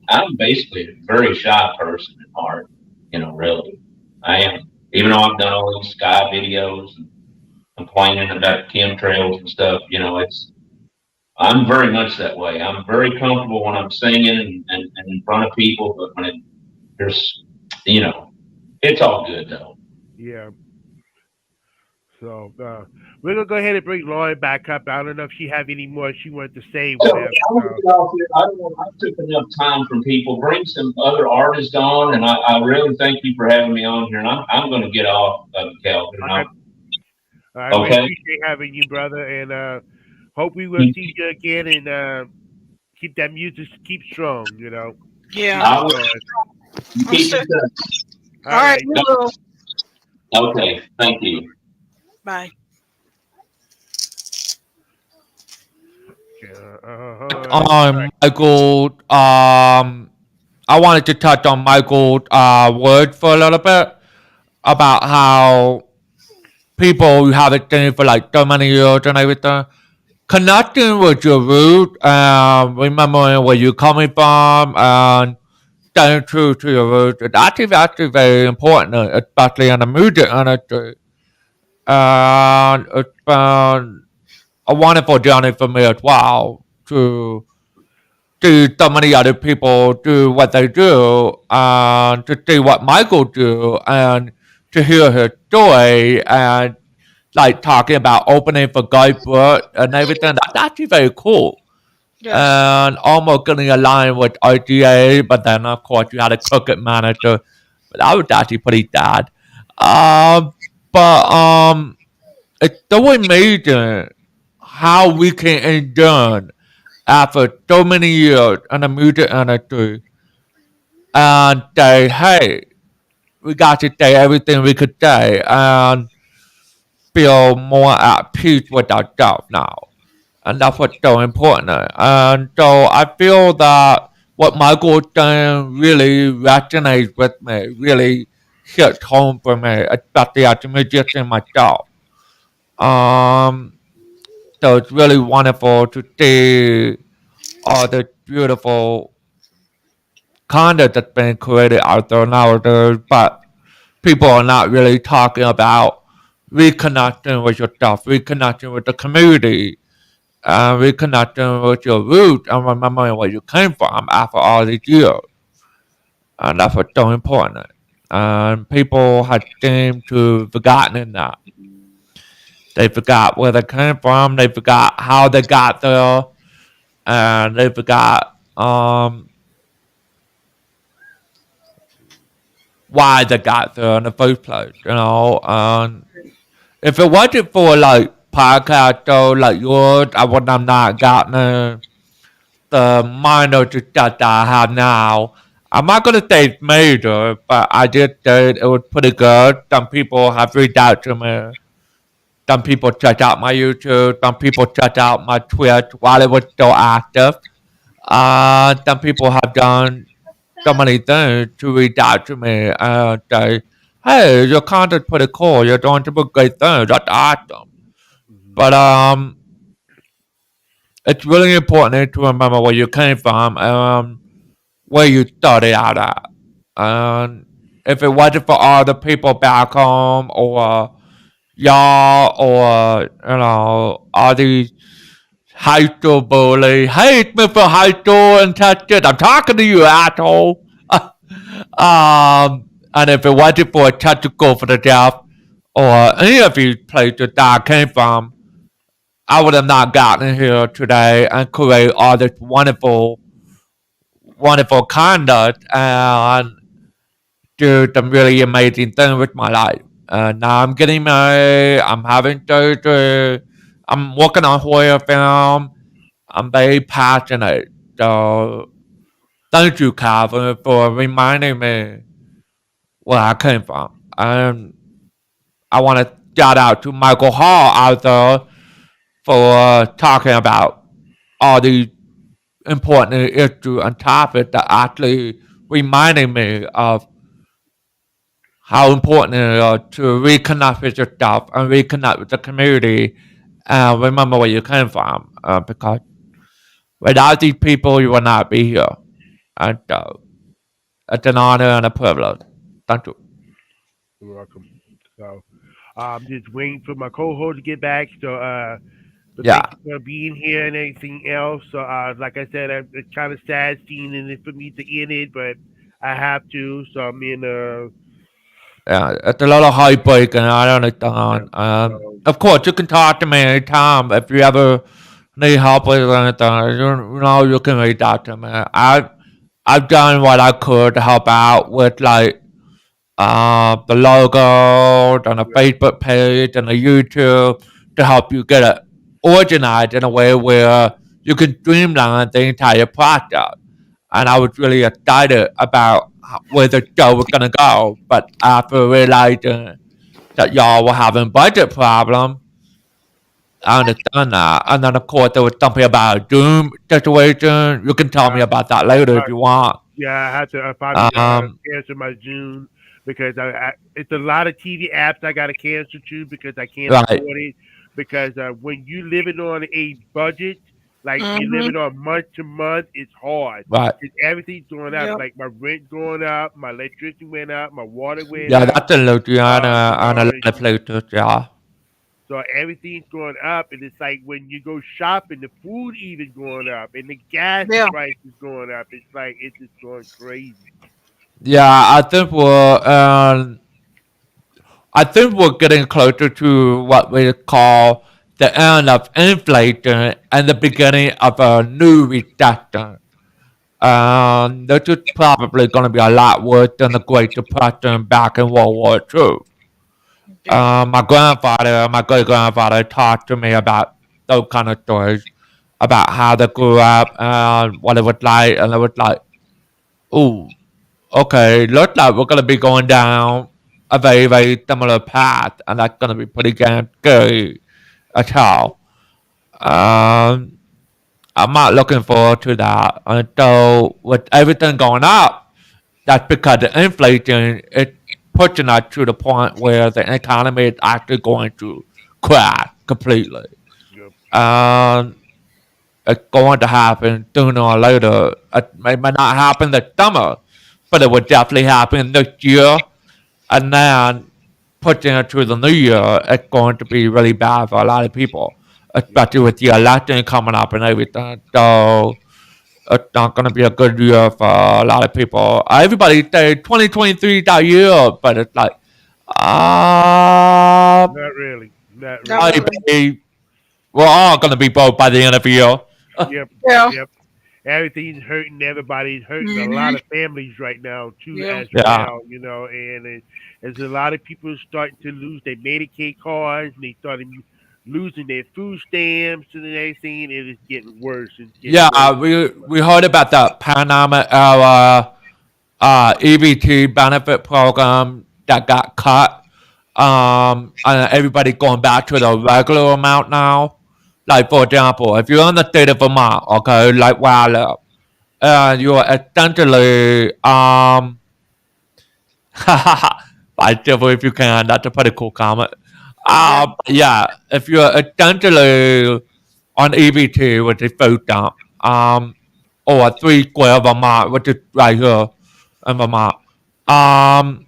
I'm basically a very shy person at heart. Really, I am. Even though I've done all these sky videos and complaining about chemtrails and stuff, I'm very much that way. I'm very comfortable when I'm singing and in front of people, but when there's, you know, it's all good though. yeah. So we're gonna go ahead and bring Lauren back up. I don't know if she have any more she wanted to say, So whatever. I want to get off here. I took enough time from people. Bring some other artists on, and I really thank you for having me on here. And I'm going to get off, Calvin. All right, all right. We Okay. appreciate having you, brother, and hope we will You- see you again and keep that music keep strong. Yeah. Keep I it will going. I'm keep still. it done. All All right. right. We will. Okay. Thank you. Bye. Hold on. Michael. I wanted to touch on Michael's word for a little bit about how people who haven't seen for like so many years and everything, connecting with your root and remembering where you're coming from and staying true to your roots. It's actually very important, especially in the music industry. And it's been a wonderful journey for me as well to see so many other people do what they do and to see what Michael do and to hear his story and like talking about opening for Guy Brett and everything. That's actually very cool. Yes. And almost getting aligned with RGA, but then of course you had a crooked manager. But that was actually pretty sad. Um, but it's so amazing how we can endure after so many years in the music industry and say, hey, we got to say everything we could say and feel more at peace with ourselves now. And that's what's so important. And so I feel that what Michael was saying really resonates with me, really hits home for me, especially as a musician myself. Um, so it's really wonderful to see all the beautiful content that's been created out there nowadays, but people are not really talking about reconnecting with yourself, reconnecting with the community, reconnecting with your roots and remembering where you came from after all these years. And that's what's so important. And people have seemed to have forgotten that. They forgot where they came from, they forgot how they got there, and they forgot why they got there in the first place, you know. And if it wasn't for like podcasts though, like yours, I would have not gotten the minor success that I have now. I'm not gonna say it's major, but I did say it was pretty good. Some people have reached out to me. Some people checked out my YouTube. Some people checked out my Twitch while it was still active. Some people have done so many things to reach out to me and say, "Hey, your content's pretty cool. You're doing some great things. That's awesome." Hmm. But it's really important to remember where you came from and where you started out at. And if it wasn't for all the people back home or y'all or all these high school bullies, hey, it's me from high school in Texas. I'm talking to you, asshole. And if it wasn't for a technical for the deaf or any of these places that I came from, I would have not gotten here today and create all this wonderful, wonderful conduct and do some really amazing things with my life. Now I'm getting married. I'm having surgery. I'm working on horror film. I'm very passionate. So thank you, Calvin, for reminding me where I came from. And I want to shout out to Michael Hall out there for talking about all these important issues and topics that actually reminding me of how important it is to reconnect with yourself and reconnect with the community and remember where you came from. Because without these people, you will not be here. And it's an honor and a privilege. Thank you. You're welcome. So I'm just waiting for my co-host to get back. So Yeah, thank you for being here and everything else. So like I said, it's kind of sad seeing it for me to end it, but I have to. So I mean, yeah, it's a little heartbreaking. I yeah. understand. So Of course, you can talk to me anytime if you ever need help with anything. You can reach out to me. I've done what I could to help out with like the logo and a right. Facebook page and a YouTube to help you get it organized in a way where you can streamline the entire process. And I was really excited about where the show was gonna go, but after realizing that y'all were having budget problems, I understand that. And then of course there was something about a Doom situation. You can tell me Uh, about that later if uh, you want. yeah, I have to probably Um, cancel my June because it's a lot of TV apps I got to cancel too because I can't right, afford it. Because when you living on a budget, like you're Mm-hmm. living on month to month, it's hard. right. 'Cause everything's going up. Yep. Like my rent going up, my electricity went up, my water went Yeah, up. that's in Louisiana and a lot It's of places, yeah. so everything's going up, and it's like when you go shopping, the food even going up, and the gas Yeah. price is going up. It's like it's just going crazy. Yeah, I think we're getting closer to what we call the end of inflation and the beginning of a new recession. This is probably going to be a lot worse than the Great Depression back in World War II. Yeah. My grandfather, my great grandfather, talked to me about. those kind of stories about how they grew up and what it was like, and it was like, ooh, okay, looks like we're gonna be going down a very, very similar path, and that's gonna be pretty damn scary as hell. Um, I'm not looking forward to that. And so, with everything going up, that's because the inflation is pushing us to the point where the economy is actually going to crash completely. Yep. And it's going to happen sooner or later. It may not happen this summer, but it will definitely happen this year. And then pushing it to the new year, it's going to be really bad for a lot of people, Yep. especially with the election coming up and everything. So it's not going to be a good year for a lot of people. Everybody say 2023 is that year, but it's like, uh, Not really. Not Not really. really. maybe we're all going to be broke by the end of the year. Yep. Yeah. Yep. Everything's hurting. Everybody's hurting. A lot Mhm. of families right now too, Yeah. as Yeah. well. And there's a lot of people starting to lose their Medicaid cards, and they started losing their food stamps and everything. It is getting worse. It's getting Yeah, worse. we heard about the Panama era EBT benefit program that got cut. And everybody going back to the regular amount now. Like for example, if you're in the state of Vermont, okay, like where I live, and you're essentially I still believe you can. That's a pretty cool comment. Yeah. Yeah, if you're essentially on EBT, which is food stamp, or 3 square Vermont, which is right here in Vermont, um,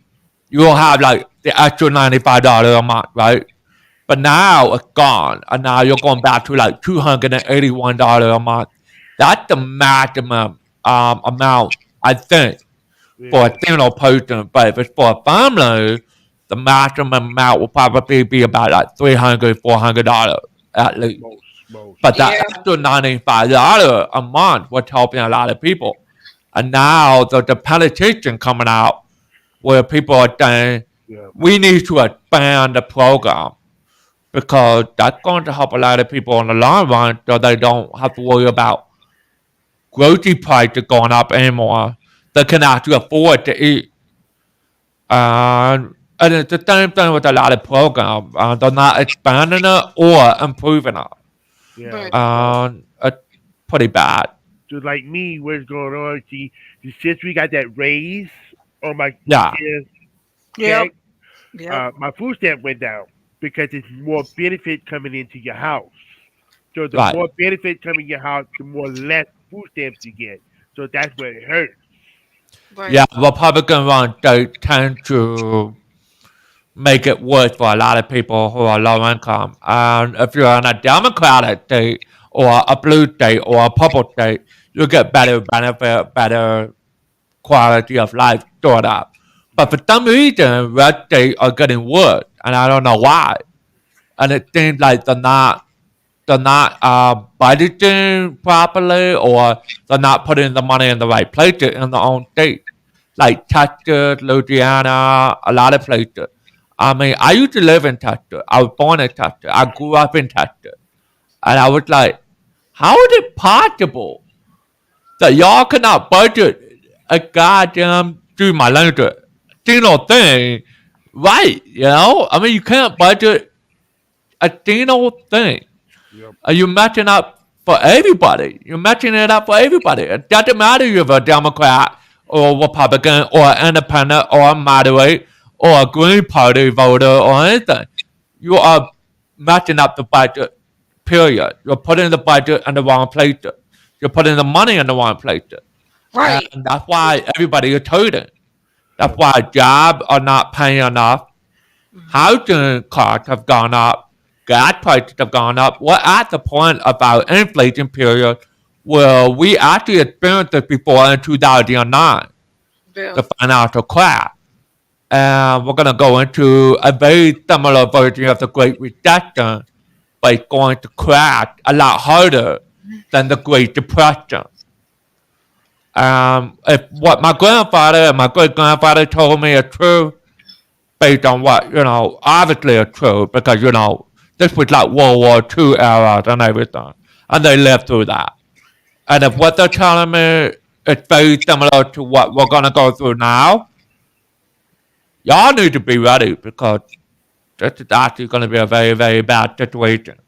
you'll have like the extra $95 a month, right? But now it's gone, and now you're going back to like $281 a month. That's the maximum amount, I think, for a Yeah. single person. But if it's for a family, the maximum amount will probably be about like $300, $400 at least. Most. But that Yeah. extra $95 a month was helping a lot of people. And now the penetration coming out where people are saying Yeah. we need to expand the program because that's going to help a lot of people in the long run so they don't have to worry about grocery prices going up anymore. They can actually afford to eat. And it's the same thing with a lot of programs. They're not expanding it or improving it. Yeah. Right. It's pretty bad. So like me, what's going on? See, since we got that raise on my Yeah, Yep. check, Yep. my food stamp went down because it's more benefit coming into your house. So the right. more benefit coming in your house, the more less food stamps you get. So that's where it hurts. Right. Yeah, Republican ones, they tend to make it worse for a lot of people who are low income. And if you're in a Democratic state or a blue state or a purple state, you get better benefit, better quality of life stored up. But Yeah. for some reason, red states are getting worse, and I don't know why. And it seems like they're not budgeting properly, or they're not putting the money in the right places in their own state, like Texas, Louisiana, a lot of places. I mean, I used to live in Texas. I was born in Texas. I grew up in Texas, and I was like, how is it possible that y'all cannot budget a goddamn, do my language, single thing right? I mean, you can't budget a single thing. Yep. You're matching up for everybody. You're matching it up for everybody. It doesn't matter if you're a Democrat or Republican or independent or a moderate or a Green Party voter or anything. You are matching up the budget, period. You're putting the budget in the wrong place. You're putting the money in the wrong place. Right. And that's why everybody is hurting. That's Yep. why jobs are not paying enough. Mhm. Housing costs have gone up, gas prices have gone up. We're at the point of our inflation period where we actually experienced this before in 2009, Bill. the financial crash. And we're going to go into a very similar version of the Great Recession, but it's going to crash a lot harder than the Great Depression. If what my grandfather and my great grandfather told me is true, based on what, obviously it's true because, This was like World War II era and everything, and they lived through that. And if what they're telling me is very similar to what we're gonna go through now, y'all need to be ready because this is actually gonna be a very, very bad situation.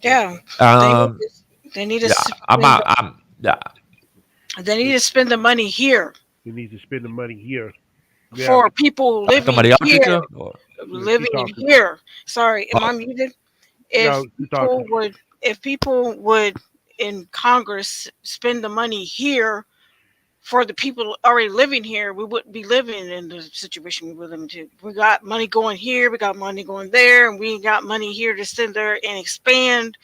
Yeah, they need Um, to, they need to yeah, spend yeah. they need to spend the money here You need to spend the money here. Yeah. for people living Somebody else did here, you? Or- Yeah, she living in talking. here. Sorry, am I oh, muted? No, If she people talking. would, if people would in Congress spend the money here for the people already living here, we wouldn't be living in the situation we were living to. We got money going here, we got money going there, and we got money here to send there and expand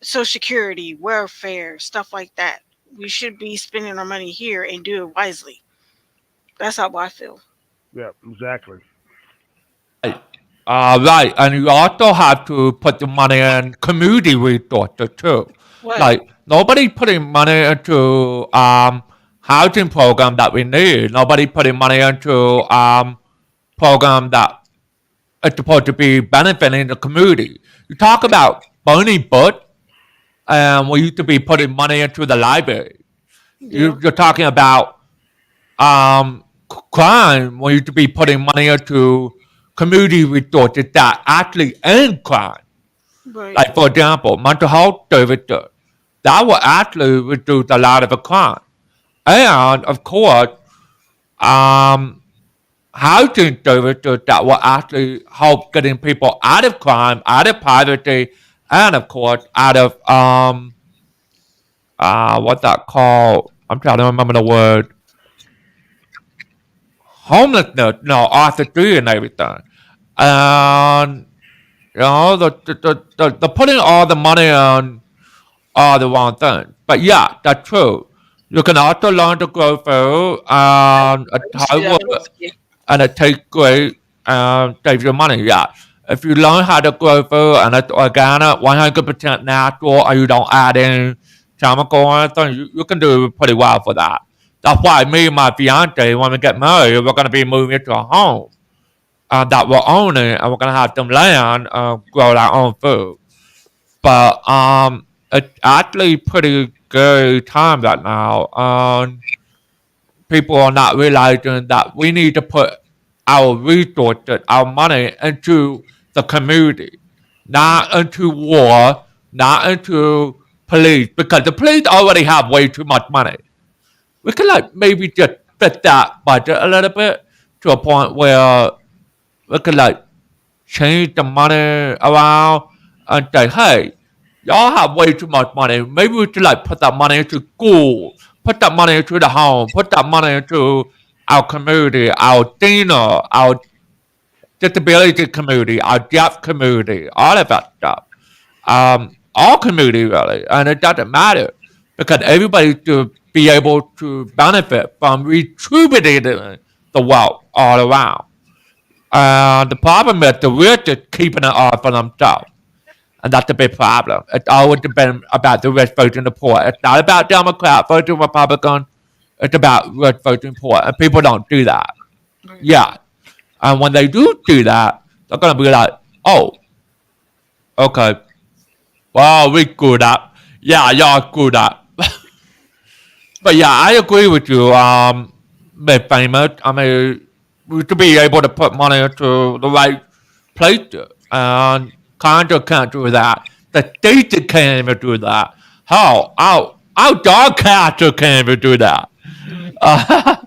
Social Security, welfare, stuff like that. We should be spending our money here and do it wisely. That's how I feel. Yeah, exactly. right. Right, and you also have to put the money in community resources too. What? Like nobody putting money into housing program that we need. Nobody putting money into program that is supposed to be benefiting the community. You talk about Bernie Bush, and we used to be putting money into the library. Yeah. You're talking about crime. We used to be putting money into community resources that actually end crime. Right. Like for example, mental health services. That will actually reduce a lot of the crime. And of course, um, housing services that will actually help getting people out of crime, out of poverty, and of course out of what's that called? I'm trying to remember the word. Homelessness, no, orthopedy and everything. And the putting all the money on all the wrong things. But yeah, that's true. You can also learn to grow food and a I used to do that Thai when I was a kid. and it tastes great and saves you money. Yeah. If you learn how to grow food and it's organic, 100% natural, and you don't add in chemical or anything, you can do pretty well for that. That's why me and my fiance, when we get married, we're going to be moving into a home that we're owning, and we're going to have some land grow our own food. But it's actually pretty good time right now. People are not realizing that we need to put our resources, our money into the community, not into war, not into police, because the police already have way too much money. We could like maybe just fit that budget a little bit to a point where we could like change the money around and say, hey, y'all have way too much money. Maybe we should like put that money into school, put that money into the home, put that money into our community, our senior, our disability community, our deaf community, all of that stuff. All community really, and it doesn't matter because everybody should be able to benefit from redistributing the wealth all around. The problem is the rich is keeping it all for themselves. And that's a big problem. It's always been about the rich voting the poor. It's not about Democrat voting Republican. It's about rich voting poor. And people don't do that. Right. Yeah. And when they do that, they're going to be like, oh, okay. Well, we screwed up. Yeah, y'all screwed up. But yeah, I agree with you. Big famous. I mean, we should be able to put money into the right places, and Congress can't do that. The state can't even do that. How? Our dog catcher can't even do that. Uh,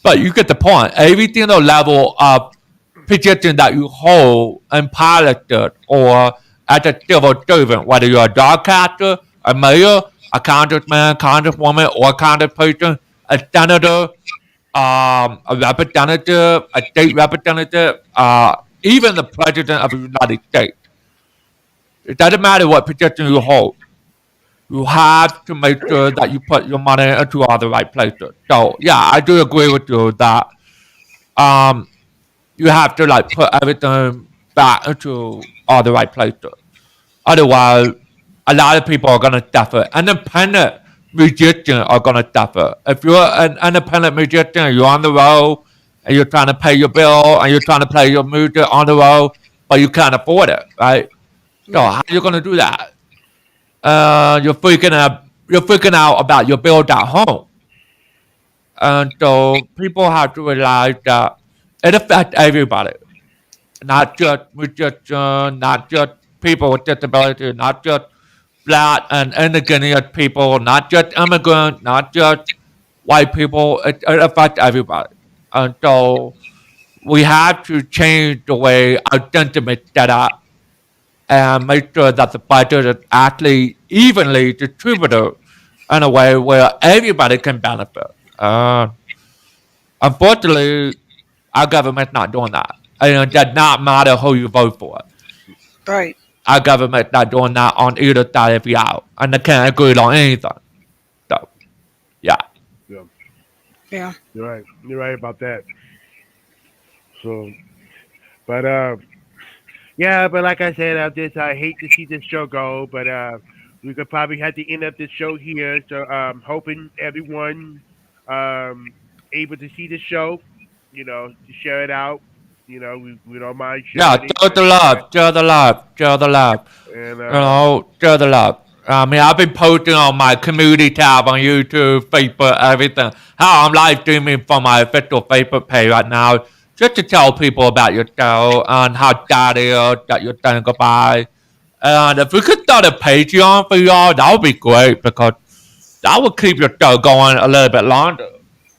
but you get the point. Every single level of position that you hold in politics or as a civil servant, whether you're a dog catcher, a mayor, a congressman, congresswoman, or a congressperson, a senator, a representative, a state representative, even the president of the United States. It doesn't matter what position you hold. You have to make sure that you put your money into all the right places. So yeah, I do agree with you that um, you have to like put everything back into all the right places. Otherwise, a lot of people are gonna suffer. Independent musicians are gonna suffer. If you're an independent musician, you're on the road and you're trying to pay your bill and you're trying to play your music on the road, but you can't afford it, right? So Right. how are you going to do that? You're freaking out. You're freaking out about your bill at home, and so people have to realize that it affects everybody, not just musicians, not just people with disabilities, not just black and indigenous people, not just immigrants, not just white people. It affects everybody, and so we have to change the way our sentiment set up and make sure that the budget is actually evenly distributed in a way where everybody can benefit. Uh, Unfortunately, our government's not doing that. And it does not matter who you vote for. Right. Our government's not doing that on either side of the aisle. And they can't agree on anything. So, yeah. Yeah, Yeah. you're right about that. So, but yeah, but like I said, I hate to see this show go, but we could probably have to end up this show here. So, hoping everyone um able to see the show, to share it out. We don't mind Yeah, sharing it, share the love, share the love, share the love. and Share the love. I mean, I've been posting on my community tab on YouTube, Facebook, everything. How I'm live streaming from my official Facebook page right now, just to tell people about your show and how that is that you're saying goodbye. And if we could start a Patreon for y'all, that would be great because that would keep your show going a little bit longer.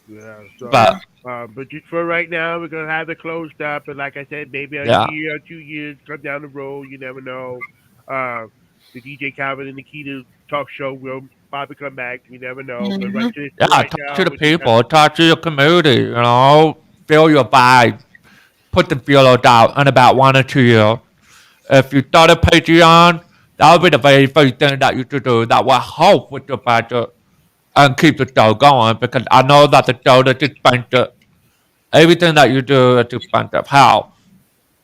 yeah. So, Yeah. But but just for right now, we're gonna have it closed up. And like I said, maybe a yeah, year or 2 years come down the road, you never know. Uh, the DJ Calvin and Nikita talk show will probably come back. You never know. But Hmm. for yeah, right talk to now, the we just have people, talk to your community, feel your vibe, put the feelers out in about 1 or 2 years. If you start a Patreon, that would be the very first thing that you should do. That will help with your budget and keep the show going because I know that the show is expensive. Everything that you do is expensive. How?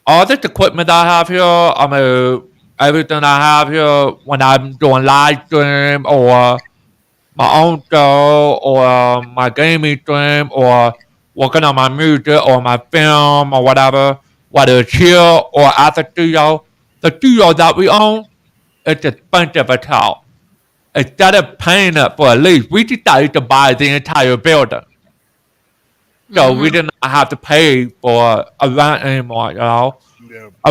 All this equipment I have here, I mean, everything I have here when I'm doing live stream or my own show or my gaming stream or working on my music or my film or whatever, whether it's here or at the studio that we own, it's expensive as hell. Instead of paying it for a lease, we decided to buy the entire building. So we Hmm. didn't have to pay for a rent anymore. yeah,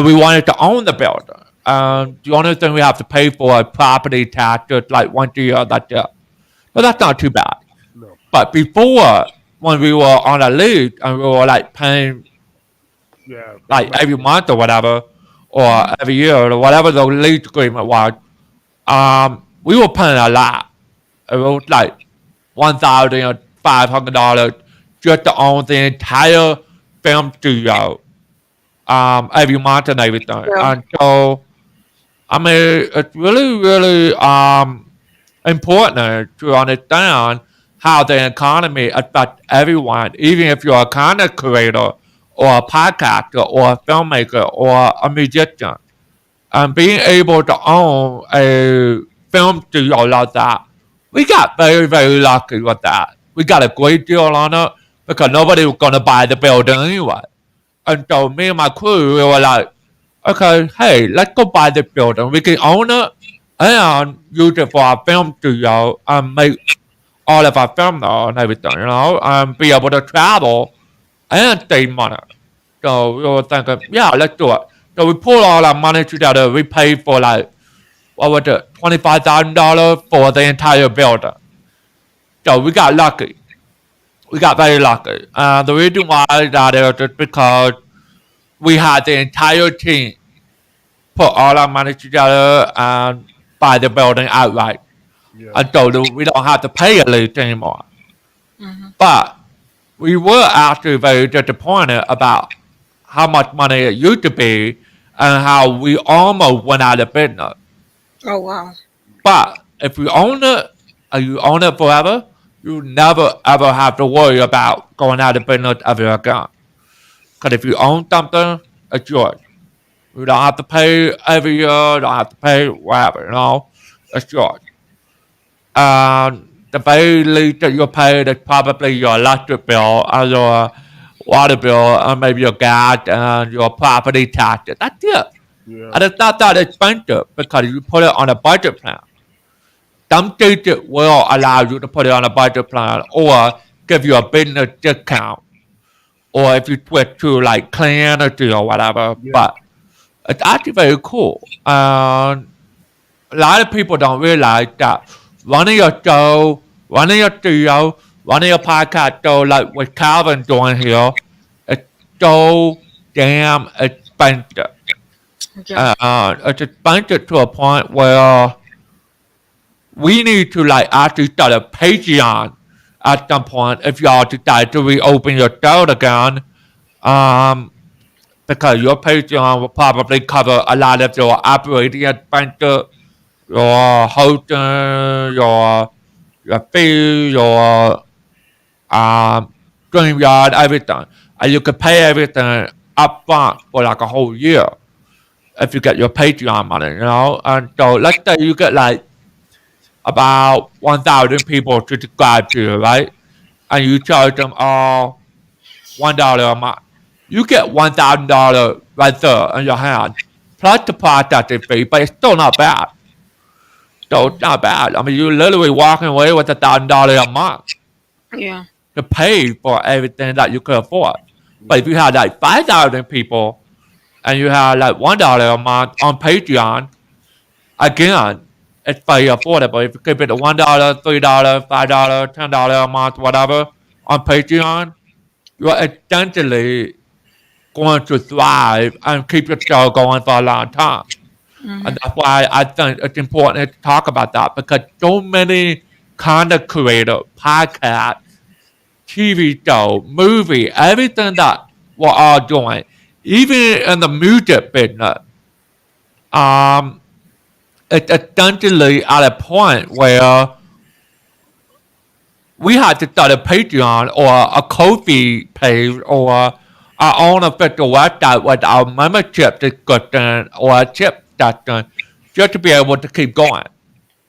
We wanted to own the building. The only thing we have to pay for is property taxes, like once a year, that's it. But that's not too bad. no, But before, when we were on a lease and we were like paying yeah, that like might, every month or whatever, or Hmm. every year or whatever the lease agreement was, we were paying a lot. It was like $1,500 just to own the entire film studio every month and everything. Yeah. And so, I mean, it's really, really important to understand how the economy affects everyone, even if you're a content creator or a podcaster or a filmmaker or a musician. And being able to own a film studio like that, we got very, very lucky with that. We got a great deal on it because nobody was going to buy the building anyway. And so me and my crew, we were like, okay, hey, let's go buy the building. We can own it and use it for our film studio and make all of our film there and everything, and be able to travel and save money. So we were thinking, yeah, let's do it. So we pulled all our money together. We paid for like, what was it, $25,000 for the entire building. So we got lucky. We got very lucky. The reason why that is just because we had the entire team put all our money together and buy the building outright. yeah, And so we don't have to pay a lease anymore. Hmm. But we were actually very disappointed about how much money it used to be and how we almost went out of business. Oh wow. But if you own it and you own it forever, you never ever have to worry about going out of business ever again. Because if you own something, it's yours. You don't have to pay every year, don't have to pay whatever. It's yours. The very least that you pay is probably your electric bill or your water bill, and maybe your gas and your property taxes. That's it. Yeah. And it's not that expensive because you put it on a budget plan. Some states will allow you to put it on a budget plan or give you a business discount. Or if you switch to like clean energy or whatever. Yeah. But it's actually very cool. And a lot of people don't realize that running your show, running your studio, running your podcast show like what Calvin's doing here, it's so damn expensive. Yeah. It's expensive to a point where we need to like actually start a Patreon at some point if y'all decide to reopen your show again. Um, because your Patreon will probably cover a lot of your operating expenses, your hosting, your fee, your StreamYard, everything. And you can pay everything up front for like a whole year if you get your Patreon money, you know? And so let's say you get like about 1,000 people to subscribe to you, right? And you charge them all $1 a month. You get $1,000 right there in your hand, plus the processing fee, but it's still not bad. So it's not bad. I mean, you're literally walking away with $1,000 a month Yeah. to pay for everything that you could afford. But if you had like 5,000 people and you had like $1 a month on Patreon, again, it's very affordable. If you keep it at $1, $3, $5, $10 a month, whatever, on Patreon, you're essentially going to thrive and keep your show going for a long time. And that's why I think it's important to talk about that because so many content creators, podcasts, TV show, movie, everything that we're all doing, even in the music business, um, it's essentially at a point where we had to start a Patreon or a Ko-fi page or our own official website with our membership discussion or a tip section just to be able to keep going,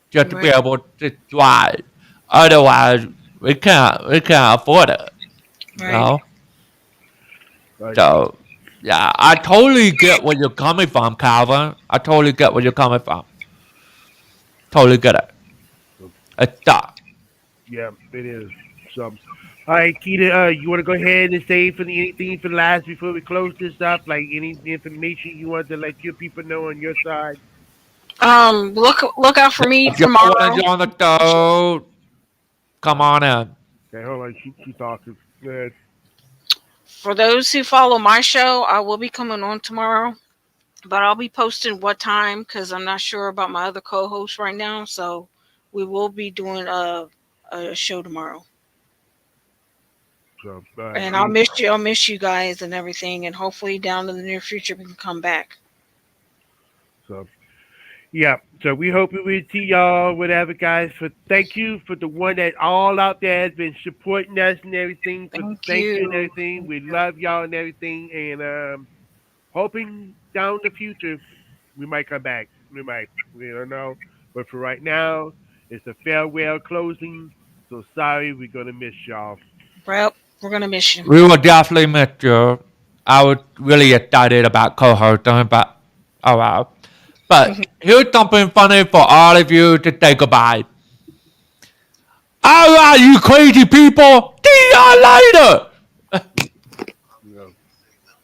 just to be Right. able to thrive. Otherwise, we can't afford it, you Right. know? Right. So, yeah, I totally get where you're coming from, Calvin. I totally get where you're coming from. Totally get it. It's tough. Yeah, it is. So, all right, Keita, you want to go ahead and say for anything for the last before we close this up? Like any information you want to let your people know on your side? Look out for me If you want to tomorrow. join the show, come on in. Okay, hold on. She talking. Good. For those who follow my show, I will be coming on tomorrow, but I'll be posting what time because I'm not sure about my other co-host right now. So we will be doing a show tomorrow, So, all right. and I'll miss you. I'll miss you guys and everything, and hopefully down in the near future we can come back. So, yeah. So we hope we will see y'all, whatever, guys. For thank you for the one that all out there has been supporting us and everything. For Thank thank you and you. everything. We love y'all and everything. And hoping down the future we might come back. We might. We don't know. But for right now, it's a farewell closing. So sorry, we're gonna miss y'all. Well, we're gonna miss you. We will definitely miss you. I was really excited about co-hosting, but oh well. But here's something funny for all of you to say goodbye. All right, you crazy people. See y'all later.